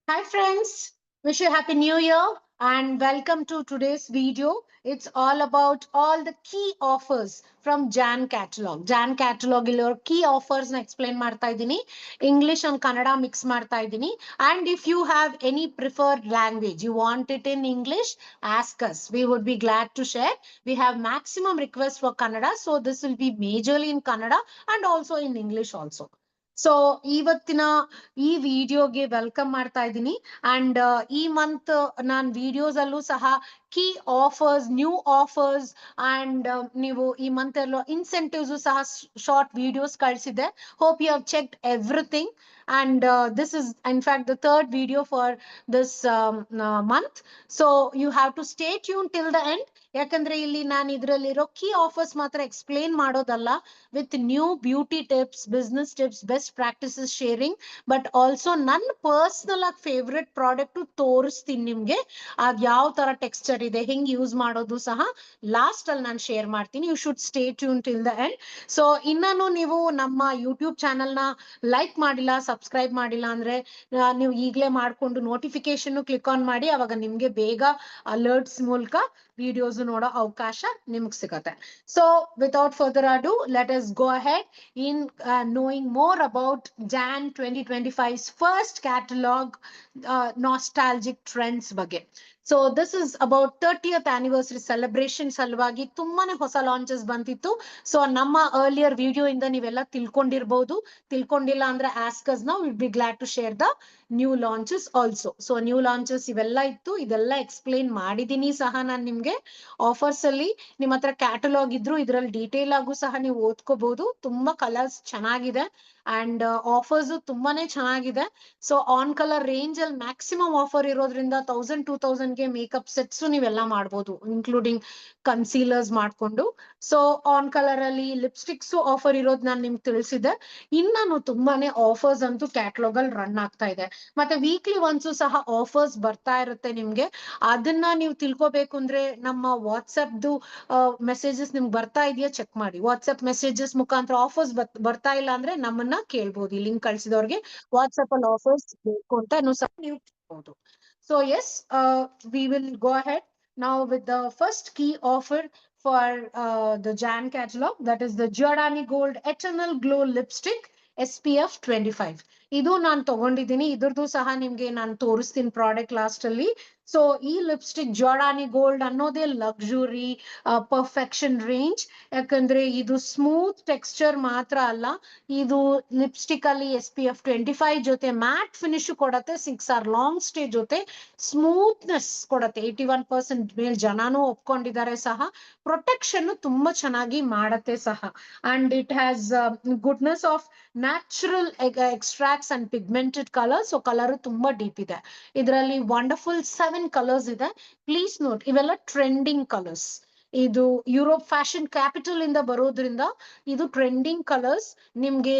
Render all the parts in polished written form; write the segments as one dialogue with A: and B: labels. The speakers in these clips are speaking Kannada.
A: Hi friends, wish you happy new year and welcome to today's video. It's all about all the key offers from Jan catalog. Jan catalog illor key offers na explain ಮಾಡ್ತಾ ಇದ್ದೀನಿ. English and Kannada mix ಮಾಡ್ತಾ ಇದ್ದೀನಿ. And if you have any preferred language, you want it in English, ask us. We would be glad to share. We have maximum requests for Kannada, so this will be majorly in Kannada and also in English also. So ಇವತ್ತಿನ ಈ ವಿಡಿಯೋಗೆ ವೆಲ್ಕಮ್ ಮಾಡ್ತಾ ಇದ್ದೀನಿ ಅಂಡ್ ಈ ಮಂತ್ ನಾನು ವಿಡಿಯೋಸ್ ಅಲ್ಲೂ ಸಹ key offers new offers and ನೀವು ಈ ಮಂತ್ ಎಲ್ಲೋ ಇನ್ಸೆಂಟಿವ್ಸ್ ಸಹ ಶಾರ್ಟ್ ವಿಡಿಯೋಸ್ ಕಳಿಸಿದೆ. Hope you have checked everything and this is in fact the third video for this month, so you have to stay tuned till the end. ಯಾಕಂದ್ರೆ ಇಲ್ಲಿ ನಾನು ಇದರಲ್ಲಿರೋ ಕೀ ಆಫರ್ಸ್ ಮಾತ್ರ ಎಕ್ಸ್ಪ್ಲೇನ್ ಮಾಡೋದಲ್ಲ, with new beauty tips, business tips, best practices sharing, but also ನನ್ನ ಪರ್ಸನಲ್ ಆಗಿ ಫೇವ್ರೆಟ್ ಪ್ರಾಡಕ್ಟ್ ತೋರಿಸ್ತೀನಿ ನಿಮ್ಗೆ. ಅದ್ ಯಾವ ತರ ಟೆಕ್ಸ್ಚರ್ ಇದೆ, ಹೆಂಗ್ ಯೂಸ್ ಮಾಡೋದು ಸಹ ಲಾಸ್ಟ್ ಅಲ್ಲಿ ನಾನು ಶೇರ್ ಮಾಡ್ತೀನಿ. You should stay tune till the end. So ಇನ್ನೂ ನೀವು ನಮ್ಮ ಯೂಟ್ಯೂಬ್ ಚಾನಲ್ ನ ಲೈಕ್ ಮಾಡಿಲ್ಲ, ಸಬ್ಸ್ಕ್ರೈಬ್ ಮಾಡಿಲ್ಲ ಅಂದ್ರೆ ನೀವು ಈಗಲೇ ಮಾಡ್ಕೊಂಡು ನೋಟಿಫಿಕೇಶನ್ ಕ್ಲಿಕ್ ಆನ್ ಮಾಡಿ, ಅವಾಗ ನಿಮ್ಗೆ ಬೇಗ ಅಲರ್ಟ್ಸ್ ಮೂಲಕ ವಿಡಿಯೋಸ್ ನೋಡೋ ಅವಕಾಶ ನಿಮ್ಗೆ ಸಿಗತ್ತೆ. So without further ado, let us go ahead in knowing more about Jan 2025's first catalog nostalgic trends ಬಗ್ಗೆ. So this is about 30th anniversary celebration ಸಲುವಾಗಿ ತುಂಬಾನೇ ಹೊಸ ಲಾಂಚಸ್ ಬಂದಿತ್ತು. ಸೊ ನಮ್ಮ ಅರ್ಲಿಯರ್ ವಿಡಿಯೋ ಇಂದ ನೀವೆಲ್ಲ ತಿಳ್ಕೊಂಡಿರ್ಬಹುದು. ತಿಳ್ಕೊಂಡಿಲ್ಲ ಅಂದ್ರೆ ಆಸ್ಕಸ್ ನಾವು will be glad to share the new launches also. So new launches ಇವೆಲ್ಲ ಇತ್ತು, ಇದೆಲ್ಲ ಎಕ್ಸ್ಪ್ಲೇನ್ ಮಾಡಿದೀನಿ ಸಹ ನಾನು ನಿಮ್ಗೆ. ಆಫರ್ಸ್ ಅಲ್ಲಿ ನಿಮ್ಮ ಹತ್ರ ಕ್ಯಾಟಲಾಗ್ ಇದ್ರು ಇದ್ರಲ್ಲಿ ಡೀಟೇಲ್ ಆಗು ಸಹ ನೀವು ಓದ್ಕೋಬಹುದು. ತುಂಬಾ ಕಲರ್ಸ್ ಚೆನ್ನಾಗಿದೆ ಅಂಡ್ ಆಫರ್ಸ್ ತುಂಬಾನೇ ಚೆನ್ನಾಗಿದೆ. ಸೊ ಆನ್ ಕಲರ್ ರೇಂಜ್ ಅಲ್ಲಿ ಮ್ಯಾಕ್ಸಿಮಮ್ ಆಫರ್ ಇರೋದ್ರಿಂದ 1000-2000 ಗೆ ಮೇಕಪ್ ಸೆಟ್ಸ್ ನೀವೆಲ್ಲ ಮಾಡ್ಬೋದು, ಇನ್ಕ್ಲೂಡಿಂಗ್ ಕನ್ಸೀಲರ್ಸ್ ಮಾಡ್ಕೊಂಡು. ಸೊ ಆನ್ ಕಲರ್ ಅಲ್ಲಿ ಲಿಪ್ಸ್ಟಿಕ್ಸ್ ಆಫರ್ ಇರೋದು ನಾನು ನಿಮ್ಗೆ ತಿಳಿಸಿದೆ. ಇನ್ನೂ ತುಂಬಾನೇ ಆಫರ್ಸ್ ಅಂತೂ ಕ್ಯಾಟಲಾಗ್ ಅಲ್ಲಿ ರನ್ ಆಗ್ತಾ ಇದೆ. ಮತ್ತೆ ವೀಕ್ಲಿ ಒನ್ಸು ಸಹ ಆಫರ್ಸ್ ಬರ್ತಾ ಇರುತ್ತೆ ನಿಮ್ಗೆ. ಅದನ್ನ ನೀವು ತಿಳ್ಕೊಬೇಕು ಅಂದ್ರೆ ನಮ್ಮ ವಾಟ್ಸ್ಆಪ್ದು ಮೆಸೇಜಸ್ ನಿಮ್ಗೆ ಬರ್ತಾ ಇದೆಯಾ ಚೆಕ್ ಮಾಡಿ. ವಾಟ್ಸ್ಆಪ್ ಮೆಸೇಜಸ್ ಮುಖಾಂತರ ಆಫರ್ಸ್ ಬರ್ತಾ ಇಲ್ಲ ಅಂದ್ರೆ ನಮ್ಮನ್ನ ಕೇಳ್ಬೋದು. ಈ ಲಿಂಕ್ ಕಳಿಸಿದವ್ರಿಗೆ ವಾಟ್ಸ್ಆಪ್ ಅಲ್ಲಿ ಆಫರ್ಸ್ ಬೇಕು ಅಂತ ಸಹ ನೀವು ಕೇಳ್ಬೋದು. So yes, we will go ahead now with the first key offer for the Jan catalog, that is the Giordani Gold Eternal Glow Lipstick SPF 25. ಇದು ನಾನು ತಗೊಂಡಿದ್ದೀನಿ, ಇದ್ರದ್ದು ಸಹ ನಿಮ್ಗೆ ನಾನು ತೋರಿಸ್ತೀನಿ ಪ್ರಾಡಕ್ಟ್ ಲಾಸ್ಟ್ ಅಲ್ಲಿ. ಸೊ ಈ ಲಿಪ್ಸ್ಟಿಕ್ ಜಾರ್ಡಾನಿ ಗೋಲ್ಡ್ ಅನ್ನೋದೇ ಲಕ್ಸುರಿ ಪರ್ಫೆಕ್ಷನ್ ರೇಂಜ್. ಯಾಕಂದ್ರೆ ಇದು ಸ್ಮೂತ್ ಟೆಕ್ಸ್ಚರ್ ಮಾತ್ರ ಅಲ್ಲ, ಇದು ಲಿಪ್ಸ್ಟಿಕ್ ಅಲ್ಲಿ SPF 25 ಜೊತೆ ಮ್ಯಾಟ್ ಫಿನಿಶ್ ಕೊಡತ್ತೆ, 6 hour ಲಾಂಗ್ ಸ್ಟೇ ಜೊತೆ ಸ್ಮೂತ್ನೆಸ್ ಕೊಡತ್ತೆ. 81% ಮೇಲ್ ಜನಾನು ಒಪ್ಕೊಂಡಿದ್ದಾರೆ ಸಹ. ಪ್ರೊಟೆಕ್ಷನ್ ತುಂಬಾ ಚೆನ್ನಾಗಿ ಮಾಡತ್ತೆ ಸಹ. And it has goodness of natural extracts and pigmented colour. So colour ತುಂಬಾ ಡೀಪ್ ಇದೆ. ಇದರಲ್ಲಿ ವಂಡರ್ಫುಲ್ 7 ಕಲರ್ಸ್ ಇದೆ. ಪ್ಲೀಸ್ ನೋಟ್, ಇವೆಲ್ಲ ಟ್ರೆಂಡಿಂಗ್ ಕಲರ್ಸ್. ಇದು ಯುರೋಪ್ ಫ್ಯಾಷನ್ ಕ್ಯಾಪಿಟಲ್ ಇಂದ ಬರೋದ್ರಿಂದ ಇದು ಟ್ರೆಂಡಿಂಗ್ ಕಲರ್ಸ್. ನಿಮ್ಗೆ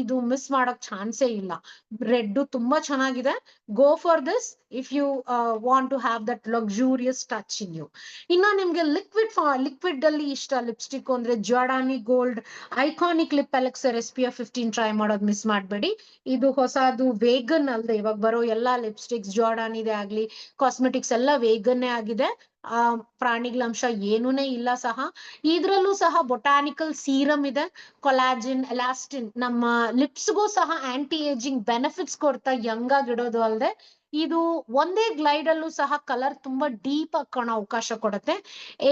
A: ಇದು ಮಿಸ್ ಮಾಡಕ್ ಚಾನ್ಸೇ ಇಲ್ಲ. ರೆಡ್ ತುಂಬಾ ಚೆನ್ನಾಗಿದೆ. Go for this if you want to have that luxurious touch in you. ಇನ್ನ ನಿಮ್ಗೆ ಲಿಕ್ವಿಡ್ ಅಲ್ಲಿ ಇಷ್ಟ ಲಿಪ್ಸ್ಟಿಕ್ ಅಂದ್ರೆ Giordani gold iconic lip elixir SPF 15 try ಮಾಡೋದು ಮಿಸ್ ಮಾಡಬೇಡಿ. ಇದು ಹೊಸದು ವೇಗನ್ ಅಲ್ಲದೆ, ಇವಾಗ ಬರೋ ಎಲ್ಲಾ ಲಿಪ್ಸ್ಟಿಕ್ಸ್ ಜಾರ್ಡಾನಿದೆ ಆಗ್ಲಿ ಕಾಸ್ಮೆಟಿಕ್ಸ್ ಎಲ್ಲ ವೇಗನ್ನೇ ಆಗಿದೆ. ಪ್ರಾಣಿಗಳ ಅಂಶ ಏನೂನೇ ಇಲ್ಲ ಸಹ. ಇದ್ರಲ್ಲೂ ಸಹ ಬೊಟಾನಿಕಲ್ ಸೀರಮ್ ಇದೆ, ಕೊಲಾಜಿನ್, ಎಲಾಸ್ಟಿನ್, ನಮ್ಮ ಲಿಪ್ಸ್ಗೂ ಸಹ ಆಂಟಿ ಏಜಿಂಗ್ ಬೆನಿಫಿಟ್ಸ್ ಕೊಡ್ತಾ ಯಂಗ್ ಆಗಿಡೋದು ಅಲ್ಲದೆ, ಇದು ಒಂದೇ ಗ್ಲೈಡ್ ಅಲ್ಲೂ ಸಹ ಕಲರ್ ತುಂಬಾ ಡೀಪ್ ಆಗಿ ಕಾಣೋ ಅವಕಾಶ ಕೊಡುತ್ತೆ.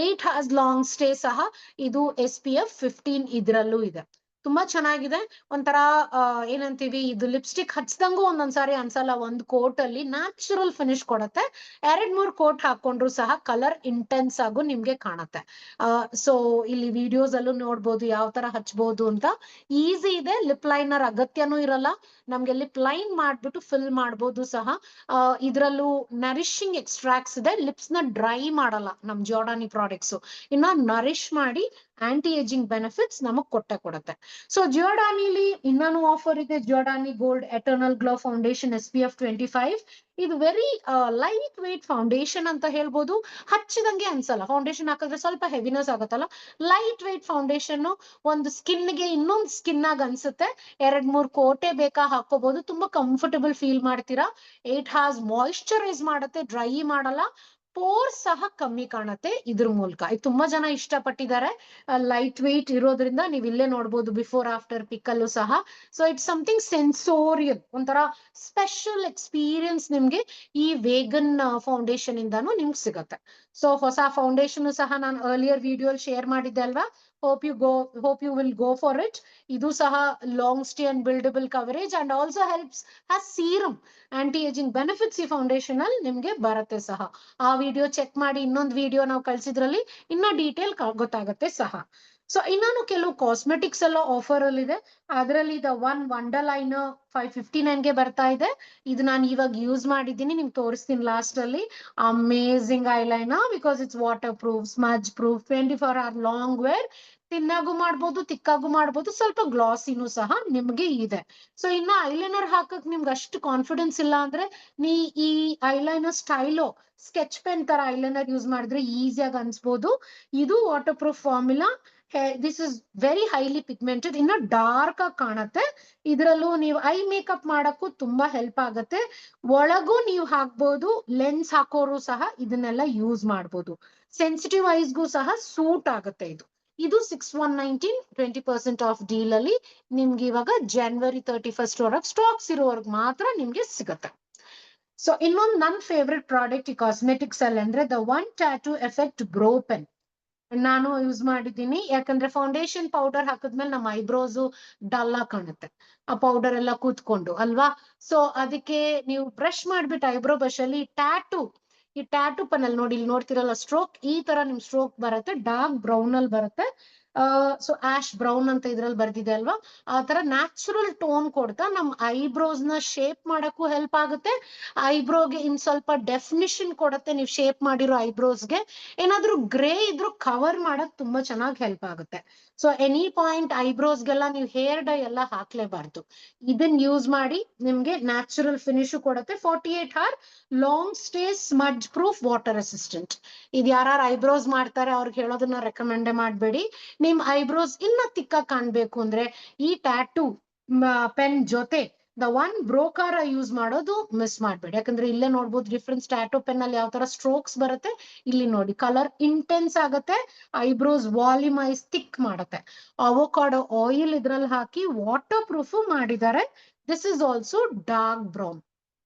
A: 8 hours ಲಾಂಗ್ ಸ್ಟೇ ಸಹ ಇದು SPF 15 ಇದ್ರಲ್ಲೂ ಇದೆ. ತುಂಬಾ ಚೆನ್ನಾಗಿದೆ. ಒಂಥರ ಏನಂತೀವಿ, ಇದು ಲಿಪ್ಸ್ಟಿಕ್ ಹಚ್ದಂಗೂ ಒಂದೊಂದ್ಸಾರಿ ಅನ್ಸಲ್ಲ. ಒಂದು ಕೋಟ್ ಅಲ್ಲಿ ನ್ಯಾಚುರಲ್ ಫಿನಿಶ್ ಕೊಡುತ್ತೆ. 2-3 ಕೋಟ್ ಹಾಕೊಂಡ್ರು ಸಹ ಕಲರ್ ಇಂಟೆನ್ಸ್ ಆಗು ನಿಮ್ಗೆ ಕಾಣುತ್ತೆ. ಸೊ ಇಲ್ಲಿ ವಿಡಿಯೋಸ್ ಅಲ್ಲೂ ನೋಡ್ಬೋದು ಯಾವ ತರ ಹಚ್ಬೋದು ಅಂತ. ಈಸಿ ಇದೆ, ಲಿಪ್ ಲೈನರ್ ಅಗತ್ಯನೂ ಇರಲ್ಲ. ನಮ್ಗೆ ಲಿಪ್ ಲೈನ್ ಮಾಡ್ಬಿಟ್ಟು ಫಿಲ್ ಮಾಡ್ಬೋದು ಸಹ. ಇದ್ರಲ್ಲೂ ನರಿಶಿಂಗ್ ಎಕ್ಸ್ಟ್ರಾಕ್ಟ್ಸ್ ಇದೆ, ಲಿಪ್ಸ್ ನ ಡ್ರೈ ಮಾಡಲ್ಲ ನಮ್ ಜಾರ್ಡಾನಿ ಪ್ರಾಡಕ್ಟ್ಸ್. ಇನ್ನ ನರಿಶ್ ಮಾಡಿ ಆಂಟಿ ಏಜಿಂಗ್ ಬೆನಿಫಿಟ್ಸ್ ನಮಗ್ ಕೊಡುತ್ತೆ. ಸೊ ಜಿಯೋಡಾನಿಲಿ ಇನ್ನೊಂದು ಆಫರ್ ಇದೆ, Giordani gold eternal glow foundation SPF 25. ಇದು ವೆರಿ ಲೈಟ್ ವೇಟ್ ಫೌಂಡೇಶನ್ ಅಂತ ಹೇಳ್ಬೋದು. ಹಚ್ಚಿದಂಗೆ ಅನ್ಸಲ್ಲ, ಫೌಂಡೇಶನ್ ಹಾಕಿದ್ರೆ ಸ್ವಲ್ಪ ಹೆವಿನೆಸ್ ಆಗುತ್ತಲ್ಲ, ಲೈಟ್ ವೇಟ್ ಫೌಂಡೇಶನ್. ಒಂದು ಸ್ಕಿನ್ಗೆ ಇನ್ನೊಂದು ಸ್ಕಿನ್ ಆಗಿ ಅನ್ಸುತ್ತೆ. 2-3 ಕೋಟೆ ಬೇಕಾ ಹಾಕೋಬಹುದು, ತುಂಬಾ ಕಂಫರ್ಟಬಲ್ ಫೀಲ್ ಮಾಡ್ತೀರಾ. 8 hours ಮಾಯಿಶ್ಚರೈಸ್ ಮಾಡುತ್ತೆ, ಡ್ರೈ ಮಾಡಲ್ಲ. ಪೋರ್ಸ್ ಸಹ ಕಮ್ಮಿ ಕಾಣುತ್ತೆ ಇದ್ರ ಮೂಲಕ. ಇದು ತುಂಬಾ ಜನ ಇಷ್ಟಪಟ್ಟಿದ್ದಾರೆ. ಲೈಟ್ ವೇಟ್ ಇರೋದ್ರಿಂದ ನೀವು ಇಲ್ಲೇ ನೋಡ್ಬೋದು ಬಿಫೋರ್ ಆಫ್ಟರ್ ಪಿಕ್ಕಲ್ಲೂ ಸಹ. ಸೊ ಇಟ್ಸ್ ಸಮಥಿಂಗ್ ಸೆನ್ಸೋರಿಯಲ್, ಒಂಥರ ಸ್ಪೆಷಲ್ ಎಕ್ಸ್ಪೀರಿಯನ್ಸ್ ನಿಮ್ಗೆ ಈ ವೇಗನ್ ಫೌಂಡೇಶನ್ ಇಂದಾನು ನಿಮ್ಗೆ ಸಿಗುತ್ತೆ. ಸೊ ಹೊಸ ಫೌಂಡೇಶನ್ ಸಹ ನಾನು ಅರ್ಲಿಯರ್ ವಿಡಿಯೋ ಶೇರ್ ಮಾಡಿದ್ದೆ ಅಲ್ವಾ. Hope you will go for it. ಇದು ಸಹ long stay and buildable coverage and also helps has serum anti aging benefits ಈ ಫೌಂಡೇಶನ್ ಅಲ್ಲಿ ನಿಮ್ಗೆ ಬರುತ್ತೆ ಸಹ. ಆ ವಿಡಿಯೋ ಚೆಕ್ ಮಾಡಿ, ಇನ್ನೊಂದು ವಿಡಿಯೋ ನಾವು ಕಳ್ಸಿದ್ರಲ್ಲಿ ಇನ್ನ ಡೀಟೇಲ್ ಗೊತ್ತಾಗುತ್ತೆ ಸಹ. ಸೊ ಇನ್ನೊಂದು ಕೆಲವು ಕಾಸ್ಮೆಟಿಕ್ಸ್ ಎಲ್ಲ ಆಫರ್ ಅಲ್ಲಿ ಇದೆ. ಅದರಲ್ಲಿ ದ ಒನ್ ವಂಡರ್ ಲೈನರ್ 559 ಬರ್ತಾ ಇದೆ. ಇದು ನಾನು ಇವಾಗ ಯೂಸ್ ಮಾಡಿದ್ದೀನಿ, ನಿಮ್ಗೆ ತೋರಿಸ್ತೀನಿ ಲಾಸ್ಟ್ ಅಲ್ಲಿ. Amazing eyeliner, because it's waterproof, smudge proof, 24 hour long wear. ತಿನ್ನಾಗೂ ಮಾಡ್ಬೋದು, ತಿಕ್ಕಾಗೂ ಮಾಡ್ಬೋದು, ಸ್ವಲ್ಪ ಗ್ಲಾಸಿನೂ ಸಹ ನಿಮ್ಗೆ ಇದೆ. ಸೊ ಇನ್ನ ಐಲೈನರ್ ಹಾಕಕ್ ನಿಮ್ಗೆ ಅಷ್ಟು ಕಾನ್ಫಿಡೆನ್ಸ್ ಇಲ್ಲ ಅಂದ್ರೆ ಈ ಐಲೈನರ್ ಸ್ಟೈಲೋ ಸ್ಕೆಚ್ ಪೆನ್ ತರ ಐಲೈನರ್ ಯೂಸ್ ಮಾಡಿದ್ರೆ ಈಸಿಯಾಗಿ ಅನ್ಸ್ಬೋದು. ಇದು water proof formula. This is very highly pigmented, ಇನ್ನ ಡಾರ್ಕ್ ಆಗಿ ಕಾಣುತ್ತೆ. ಇದರಲ್ಲೂ ನೀವು ಐ ಮೇಕಪ್ ಮಾಡಕ್ಕೂ ತುಂಬಾ ಹೆಲ್ಪ್ ಆಗುತ್ತೆ. ಒಳಗೂ ನೀವು ಹಾಕ್ಬೋದು, ಲೆನ್ಸ್ ಹಾಕೋರು ಸಹ ಇದನ್ನೆಲ್ಲ ಯೂಸ್ ಮಾಡ್ಬೋದು. ಸೆನ್ಸಿಟಿವ್ ಐಸ್ಗೂ ಸಹ ಸೂಟ್ ಆಗುತ್ತೆ ಇದು. ಇದು 6119 20% ಆಫ್ ಡೀಲ್ ಅಲ್ಲಿ ನಿಮ್ಗೆ ಇವಾಗ January 31st ವರೆಗೆ ಸ್ಟಾಕ್ಸ್ ಇರೋವರೆಗೆ ಮಾತ್ರ ನಿಮ್ಗೆ ಸಿಗುತ್ತೆ. ಸೊ ಇನ್ನೊಂದು ನನ್ನ ಫೇವ್ರೆಟ್ ಪ್ರಾಡಕ್ಟ್ ಈ ಕಾಸ್ಮೆಟಿಕ್ಸ್ ಅಲ್ಲಿ ಅಂದ್ರೆ the one tattoo effect bro pen. ನಾನು ಯೂಸ್ ಮಾಡಿದ್ದೀನಿ, ಯಾಕಂದ್ರೆ ಫೌಂಡೇಶನ್ ಪೌಡರ್ ಹಾಕಿದ್ಮೇಲೆ ನಮ್ಮ ಐಬ್ರೋಸ್ ಡಲ್ ಆಗಿ ಕಾಣುತ್ತೆ, ಆ ಪೌಡರ್ ಎಲ್ಲ ಕೂತ್ಕೊಂಡು ಅಲ್ವಾ. ಸೊ ಅದಕ್ಕೆ ನೀವು ಬ್ರಷ್ ಮಾಡ್ಬಿಟ್ಟು ಐಬ್ರೋ ಬ್ರಷ್ ಅಲ್ಲಿ ಈ ಟ್ಯಾಟೂ ಪೆನ್ ಅಲ್ಲಿ ನೋಡಿ, ಇಲ್ಲಿ ನೋಡ್ತಿರಲ್ಲ ಸ್ಟ್ರೋಕ್, ಈ ತರ ನಿಮ್ ಸ್ಟ್ರೋಕ್ ಬರುತ್ತೆ, ಡಾರ್ಕ್ ಬ್ರೌನ್ ಅಲ್ಲಿ ಬರುತ್ತೆ. ಸೊ ಆಶ್ ಬ್ರೌನ್ ಅಂತ ಇದ್ರಲ್ಲಿ ಬರ್ದಿದೆ ಅಲ್ವಾ. ಆ ತರ ನ್ಯಾಚುರಲ್ ಟೋನ್ ಕೊಡ್ತಾ ನಮ್ ಐಬ್ರೋಸ್ ನ ಶೇಪ್ ಮಾಡಕ್ಕೂ ಹೆಲ್ಪ್ ಆಗುತ್ತೆ. ಐಬ್ರೋಗೆ ಇನ್ ಸ್ವಲ್ಪ ಡೆಫಿನಿಷನ್ ಕೊಡುತ್ತೆ, ನೀವು ಶೇಪ್ ಮಾಡಿರೋ ಐಬ್ರೋಸ್ಗೆ. ಏನಾದ್ರೂ ಗ್ರೇ ಇದ್ರೂ ಕವರ್ ಮಾಡಕ್ ತುಂಬಾ ಚೆನ್ನಾಗಿ ಹೆಲ್ಪ್ ಆಗುತ್ತೆ. ಸೊ ಎನಿ ಪಾಯಿಂಟ್ ಐಬ್ರೋಸ್ಗೆಲ್ಲ ನೀವು ಹೇರ್ ಡೈ ಎಲ್ಲ ಹಾಕ್ಲೇಬಾರ್ದು. ಇದನ್ನ ಯೂಸ್ ಮಾಡಿ ನಿಮ್ಗೆ ನ್ಯಾಚುರಲ್ ಫಿನಿಶ್ ಕೊಡುತ್ತೆ. 48 hour long stay smudge proof water assistant. ಇದು ಯಾರು ಐಬ್ರೋಸ್ ಮಾಡ್ತಾರೆ ಅವ್ರಿಗೆ ಹೇಳೋದನ್ನ ರೆಕಮೆಂಡ್ ಮಾಡಬೇಡಿ. ನಿಮ್ ಐಬ್ರೋಸ್ ಇನ್ನ ತಿಕ್ಕ ಕಾಣ್ಬೇಕು ಅಂದ್ರೆ ಈ ಟ್ಯಾಟೂ ಪೆನ್ ಜೊತೆ ದ ಒನ್ ಬ್ರೋಕಾರ ಯೂಸ್ ಮಾಡೋದು ಮಿಸ್ ಮಾಡ್ಬೇಡಿ. ಯಾಕಂದ್ರೆ ಇಲ್ಲೇ ನೋಡ್ಬೋದು ಡಿಫ್ರೆನ್ಸ್, ಟ್ಯಾಟೂ ಪೆನ್ ಅಲ್ಲಿ ಯಾವ ತರ ಸ್ಟ್ರೋಕ್ಸ್ ಬರುತ್ತೆ, ಇಲ್ಲಿ ನೋಡಿ ಕಲರ್ ಇಂಟೆನ್ಸ್ ಆಗುತ್ತೆ, ಐಬ್ರೋಸ್ ವಾಲ್ಯೂಮೈಸ್ ಥಿಕ್ ಮಾಡುತ್ತೆ. ಅವೋಕಾಡೋ ಆಯಿಲ್ ಇದ್ರಲ್ಲಿ ಹಾಕಿ ವಾಟರ್ ಪ್ರೂಫ್ ಮಾಡಿದ್ದಾರೆ. This is also dark brown.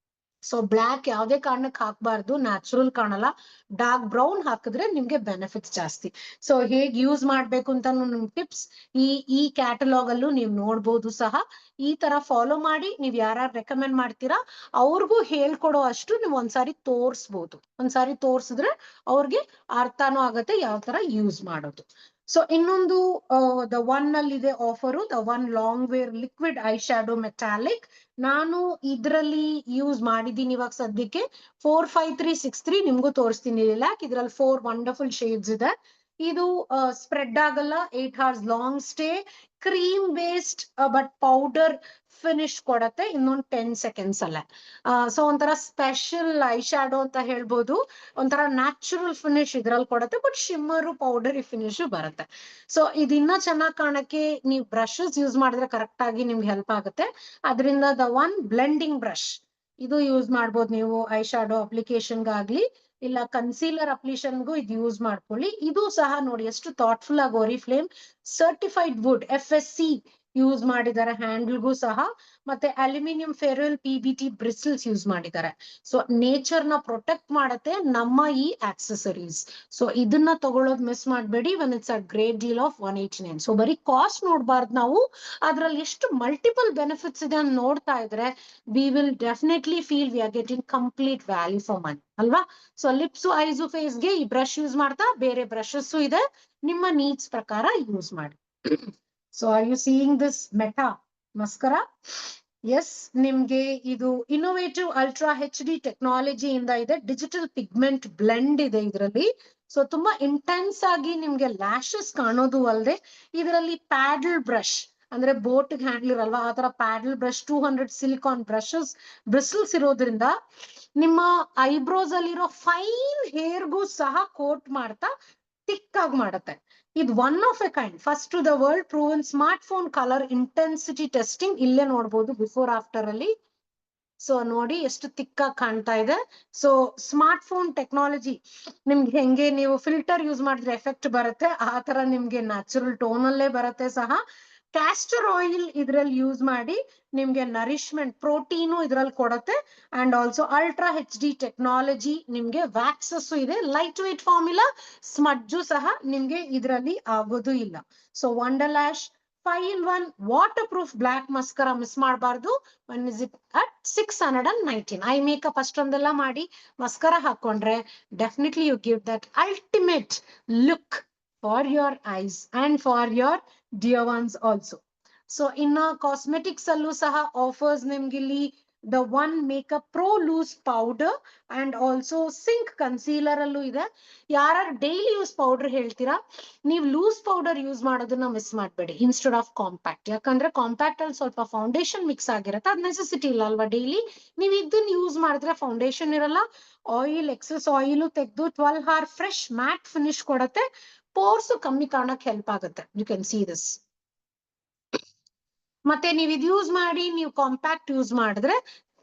A: So black ಯಾವುದೇ ಕಾರಣಕ್ಕೆ ಹಾಕಬಾರ್ದು, ನ್ಯಾಚುರಲ್ ಕಾಣಲ್ಲ. ಡಾರ್ಕ್ ಬ್ರೌನ್ ಹಾಕಿದ್ರೆ ನಿಮ್ಗೆ ಬೆನಿಫಿಟ್ಸ್ ಜಾಸ್ತಿ. ಸೊ ಹೇಗ್ ಯೂಸ್ ಮಾಡ್ಬೇಕು ಅಂತ ಟಿಪ್ಸ್ ಈ ಕ್ಯಾಟಲಾಗ್ ಅಲ್ಲೂ ನೀವು ನೋಡ್ಬೋದು ಸಹ. ಈ ತರ ಫಾಲೋ ಮಾಡಿ ನೀವ್ ಯಾರು ರೆಕಮೆಂಡ್ ಮಾಡ್ತೀರಾ ಅವ್ರಿಗೂ ಹೇಳ್ಕೊಡೋ ಅಷ್ಟು ನೀವು ಒಂದ್ಸಾರಿ ತೋರ್ಸ್ಬೋದು. ಒಂದ್ಸಾರಿ ತೋರ್ಸಿದ್ರೆ ಅವ್ರಿಗೆ ಅರ್ಥನೂ ಆಗತ್ತೆ ಯಾವ ತರ ಯೂಸ್ ಮಾಡೋದು. ಸೊ ಇನ್ನೊಂದು ದ ಒನ್ ಅಲ್ಲಿ ಇದೆ offer, the one long wear liquid eye shadow metallic. ನಾನು ಇದ್ರಲ್ಲಿ ಯೂಸ್ ಮಾಡಿದ್ದೀನಿ ಇವಾಗ ಸದ್ಯಕ್ಕೆ 45363, ನಿಮ್ಗೂ ತೋರಿಸ್ತೀನಿ ಲಿಲಾಕ್. ಇದ್ರಲ್ಲಿ 4 ವಂಡರ್ಫುಲ್ ಶೇಡ್ಸ್ ಇದೆ. ಇದು ಸ್ಪ್ರೆಡ್ ಆಗಲ್ಲ, 8 hours long stay, cream based but powder finish ಕೊಡತ್ತೆ ಇನ್ನೊಂದು 10 seconds ಅಲ್ಲೇ. ಸೊ ಒಂಥರ ಸ್ಪೆಷಲ್ ಐ ಶ್ಯಾಡೋ ಅಂತ ಹೇಳ್ಬೋದು. ಒಂಥರ ನ್ಯಾಚುರಲ್ ಫಿನಿಶ್ ಇದ್ರಲ್ಲಿ ಕೊಡುತ್ತೆ, ಬಟ್ ಶಿಮ್ಮರು ಪೌಡರ್ ಫಿನಿಶ್ ಬರುತ್ತೆ. ಸೊ ಇದಿನ್ನ ಚೆನ್ನಾಗಿ ಕಾಣಕ್ಕೆ ನೀವು ಬ್ರಷಸ್ ಯೂಸ್ ಮಾಡಿದ್ರೆ ಕರೆಕ್ಟ್ ಆಗಿ ನಿಮ್ಗೆ ಹೆಲ್ಪ್ ಆಗುತ್ತೆ. ಅದರಿಂದ ದ ಒನ್ ಬ್ಲೆಂಡಿಂಗ್ ಬ್ರಷ್ ಇದು ಯೂಸ್ ಮಾಡ್ಬೋದು ನೀವು ಐ ಶ್ಯಾಡೋ ಅಪ್ಲಿಕೇಶನ್ಗಾಗ್ಲಿ ಇಲ್ಲ ಕನ್ಸೀಲರ್ ಅಪ್ಲಿಕೇಶನ್ಗೂ ಇದು ಯೂಸ್ ಮಾಡ್ಕೊಳ್ಳಿ. ಇದು ಸಹ ನೋಡಿ ಎಷ್ಟು ಥಾಟ್ಫುಲ್ ಆಗಿ Oriflame certified wood FSC use ಮಾಡಿದ್ದಾರೆ ಹ್ಯಾಂಡಲ್ಗೂ ಸಹ. ಮತ್ತೆ aluminium ferrule PBT bristles use ಮಾಡಿದ್ದಾರೆ. ಸೊ ನೇಚರ್ ನ ಪ್ರೊಟೆಕ್ಟ್ ಮಾಡುತ್ತೆ ನಮ್ಮ ಈ ಆಕ್ಸೆಸರೀಸ್. ಸೊ ಇದನ್ನ ತಗೊಳ್ಳೋದು ಮಿಸ್ ಮಾಡಬೇಡಿ. One it's a great deal of 189. So ಬರೀ ಕಾಸ್ಟ್ ನೋಡ್ಬಾರ್ದು ನಾವು, ಅದ್ರಲ್ಲಿ ಎಷ್ಟು ಮಲ್ಟಿಪಲ್ ಬೆನಿಫಿಟ್ಸ್ ಇದೆ ಅಂತ ನೋಡ್ತಾ ಇದ್ರೆ we will definitely feel we are getting complete value for money ಅಲ್ವಾ. ಸೊ ಲಿಪ್ಸು ಐಸು ಫೇಸ್ಗೆ ಈ ಬ್ರಷ್ ಯೂಸ್ ಮಾಡ್ತಾ ಬೇರೆ ಬ್ರಷಸ್ ಇದೆ, ನಿಮ್ಮ ನೀಡ್ಸ್ ಪ್ರಕಾರ ಯೂಸ್ ಮಾಡಿ. So are you seeing this meta mascara? Yes, ನಿಮ್ಗೆ ಇದು ಇನ್ನೋವೇಟಿವ್ ಅಲ್ಟ್ರಾ HD ಟೆಕ್ನಾಲಜಿ ಇಂದ ಇದೆ. ಡಿಜಿಟಲ್ ಪಿಗ್ಮೆಂಟ್ ಬ್ಲೆಂಡ್ ಇದೆ ಇದರಲ್ಲಿ. ಸೊ ತುಂಬಾ ಇಂಟೆನ್ಸ್ ಆಗಿ ನಿಮ್ಗೆ ಲ್ಯಾಶಸ್ ಕಾಣೋದು ಅಲ್ಲದೆ ಇದರಲ್ಲಿ ಪ್ಯಾಡಲ್ ಬ್ರಷ್ ಅಂದ್ರೆ ಬೋಟ್ ಹ್ಯಾಂಡ್ಲ್ ಇರಲ್ವಾ ಆ ತರ paddle brush 200 silicon brushes bristles ಇರೋದ್ರಿಂದ ನಿಮ್ಮ ಐಬ್ರೋಸ್ ಅಲ್ಲಿರೋ ಫೈನ್ ಹೇರ್ಗೂ ಸಹ ಕೋಟ್ ಮಾಡ್ತಾ ಥಿಕ್ ಆಗಿ ಮಾಡುತ್ತೆ. ಇದು one of a kind first to the world proven smart phone colour intensity testing ಇಲ್ಲೇ ನೋಡ್ಬೋದು ಬಿಫೋರ್ ಆಫ್ಟರ್ ಅಲ್ಲಿ. ಸೊ ನೋಡಿ ಎಷ್ಟು ತಿಕ್ಕಾಗಿ ಕಾಣ್ತಾ ಇದೆ. ಸೊ ಸ್ಮಾರ್ಟ್ ಫೋನ್ ಟೆಕ್ನಾಲಜಿ ನಿಮ್ಗೆ ಹೆಂಗೆ ನೀವು ಫಿಲ್ಟರ್ ಯೂಸ್ ಮಾಡಿದ್ರೆ ಎಫೆಕ್ಟ್ ಬರುತ್ತೆ ಆ ತರ ನಿಮ್ಗೆ ನ್ಯಾಚುರಲ್ ಟೋನ್ ಅಲ್ಲೇ ಬರುತ್ತೆ ಸಹ. ಕ್ಯಾಸ್ಟರ್ ಆಯಿಲ್ ಇದ್ರಲ್ಲಿ ಯೂಸ್ ಮಾಡಿ ನಿಮ್ಗೆ ನರಿಶ್ಮೆಂಟ್ ಪ್ರೋಟೀನು ಇದ್ರಲ್ಲಿ ಕೊಡುತ್ತೆ. And also ultra HD technology ನಿಮ್ಗೆ ವ್ಯಾಕ್ಸಸ್ ಇದೆ. ಲೈಟ್ ವೇಟ್ ಫಾರ್ಮುಲಾ ಸ್ಮಡ್ಜು ಸಹ ನಿಮ್ಗೆ ಇದರಲ್ಲಿ ಆಗೋದು ಇಲ್ಲ. So wonderlash 5-in-1 waterproof black mascara miss ಮಾಡಬಾರ್ದು. One is it at 619. Eye makeup ಅಷ್ಟೊಂದೆಲ್ಲ ಮಾಡಿ ಮಸ್ಕರಾ ಹಾಕೊಂಡ್ರೆ definitely you give that ultimate look for your eyes and for your dear ones also. So in cosmetics allu saha offers nimgili the one makeup pro loose powder and also sink concealer allu ide. Yarar daily use powder ಹೇಳ್ತೀರಾ ನೀವು ಲೂಸ್ ಪೌಡರ್ ಯೂಸ್ ಮಾಡೋದನ್ನ ಮಿಸ್ ಮಾಡಬೇಡಿ ಇನ್ಸ್ಟೆಡ್ ಆಫ್ ಕಾಂಪ್ಯಾಕ್ಟ್. ಯಾಕಂದ್ರೆ ಕಾಂಪ್ಯಾಕ್ಟ್ ಅಲ್ಲಿ ಸ್ವಲ್ಪ ಫೌಂಡೇಶನ್ ಮಿಕ್ಸ್ ಆಗಿರುತ್ತೆ ಅದ್ ನೆಸೆಸಿಟಿ ಇಲ್ಲ ಅಲ್ವಾ. ಡೈಲಿ ನೀವು ಇದನ್ನ ಯೂಸ್ ಮಾಡಿದ್ರೆ ಫೌಂಡೇಶನ್ ಇರಲ್ಲ, ಆಯಿಲ್ ಎಕ್ಸೆಸ್ ಆಯಿಲ್ ತೆಗೆದು 12 hour ಫ್ರೆಶ್ ಮ್ಯಾಟ್ ಫಿನಿಶ್ ಕೊಡುತ್ತೆ, ಪೋರ್ಸ್ ಕಮ್ಮಿ ಕಾಣಕ್ ಹೆಲ್ಪ್ ಆಗುತ್ತೆ. You can see this. ಮತ್ತೆ ನೀವು ಇದು ಯೂಸ್ ಮಾಡಿ ನೀವು ಕಾಂಪ್ಯಾಕ್ಟ್ ಯೂಸ್ ಮಾಡಿದ್ರೆ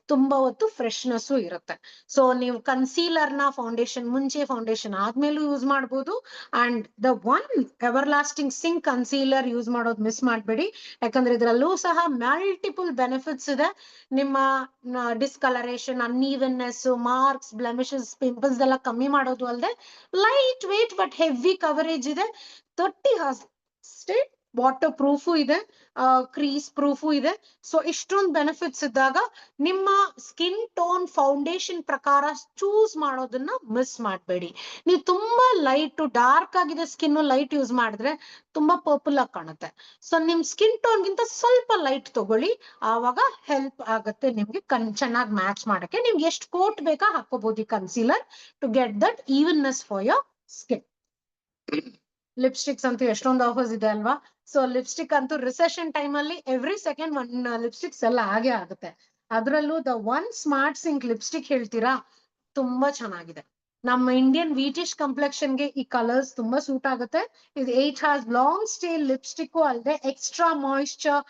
A: ತುಂಬಾ ಹೊತ್ತು ಫ್ರೆಶ್ನೆಸ್ ಇರುತ್ತೆ. ಸೊ ನೀವು ಕನ್ಸೀಲರ್ ನ ಫೌಂಡೇಶನ್ ಮುಂಚೆ ಫೌಂಡೇಶನ್ ಆದ್ಮೇಲೂ ಯೂಸ್ ಮಾಡ್ಬೋದು. And the one everlasting sync concealer use ಮಾಡೋದು ಮಿಸ್ ಮಾಡಬೇಡಿ. ಯಾಕಂದ್ರೆ ಇದರಲ್ಲೂ ಸಹ ಮಲ್ಟಿಪಲ್ ಬೆನಿಫಿಟ್ಸ್ ಇದೆ. ನಿಮ್ಮ discolouration, unevenness, marks, blemishes, pimples ಎಲ್ಲ ಕಮ್ಮಿ ಮಾಡೋದು ಅಲ್ಲದೆ light weight but heavy coverage ಇದೆ. 30 ಅಷ್ಟೇ ವಾಟರ್ ಪ್ರೂಫು ಇದೆ, ಕ್ರೀಸ್ ಪ್ರೂಫು ಇದೆ. ಸೊ ಇಷ್ಟೊಂದು ಬೆನಿಫಿಟ್ಸ್ ಇದ್ದಾಗ ನಿಮ್ಮ ಸ್ಕಿನ್ ಟೋನ್ ಫೌಂಡೇಶನ್ ಪ್ರಕಾರ ಚೂಸ್ ಮಾಡೋದನ್ನ ಮಿಸ್ ಮಾಡಬೇಡಿ. ನೀವು ತುಂಬಾ ಲೈಟ್ ಡಾರ್ಕ್ ಆಗಿದೆ ಸ್ಕಿನ್ ಲೈಟ್ ಯೂಸ್ ಮಾಡಿದ್ರೆ ತುಂಬಾ ಪರ್ಪಲ್ ಆಗಿ ಕಾಣುತ್ತೆ. ಸೊ ನಿಮ್ ಸ್ಕಿನ್ ಟೋನ್ ಗಿಂತ ಸ್ವಲ್ಪ ಲೈಟ್ ತಗೊಳ್ಳಿ, ಆವಾಗ ಹೆಲ್ಪ್ ಆಗುತ್ತೆ ನಿಮ್ಗೆ ಚೆನ್ನಾಗಿ ಮ್ಯಾಚ್ ಮಾಡಕ್ಕೆ. ನಿಮ್ಗೆ ಎಷ್ಟು ಕೋಟ್ ಬೇಕಾ ಹಾಕೋಬಹುದು ಈ concealer to get that evenness for your skin. Lipsticks ಅಂತೂ ಎಷ್ಟೊಂದು ಆಫರ್ಸ್ ಇದೆ ಅಲ್ವಾ. ಸೊ ಲಿಪ್ಸ್ಟಿಕ್ ಅಂತೂ ರಿಸೆಷನ್ ಟೈಮ್ ಅಲ್ಲಿ ಎವ್ರಿ ಸೆಕೆಂಡ್ ಒನ್ ಲಿಪ್ಸ್ಟಿಕ್ಸ್ ಎಲ್ಲ ಹಾಗೆ ಆಗುತ್ತೆ. ಅದರಲ್ಲೂ the one smart sync lipstick ಹೇಳ್ತೀರಾ ತುಂಬಾ ಚೆನ್ನಾಗಿದೆ. ನಮ್ಮ ಇಂಡಿಯನ್ ವೀಟಿಶ್ ಕಂಪ್ಲೆಕ್ಷನ್ಗೆ ಈ ಕಲರ್ಸ್ ತುಂಬಾ ಸೂಟ್ ಆಗುತ್ತೆ. ಇದು 8 hours ಲಾಂಗ್ ಸ್ಟೇ ಲಿಪ್ಸ್ಟಿಕ್ ಅಲ್ಲದೆ ಎಕ್ಸ್ಟ್ರಾ ಮಾಯಿಶ್ಚರ್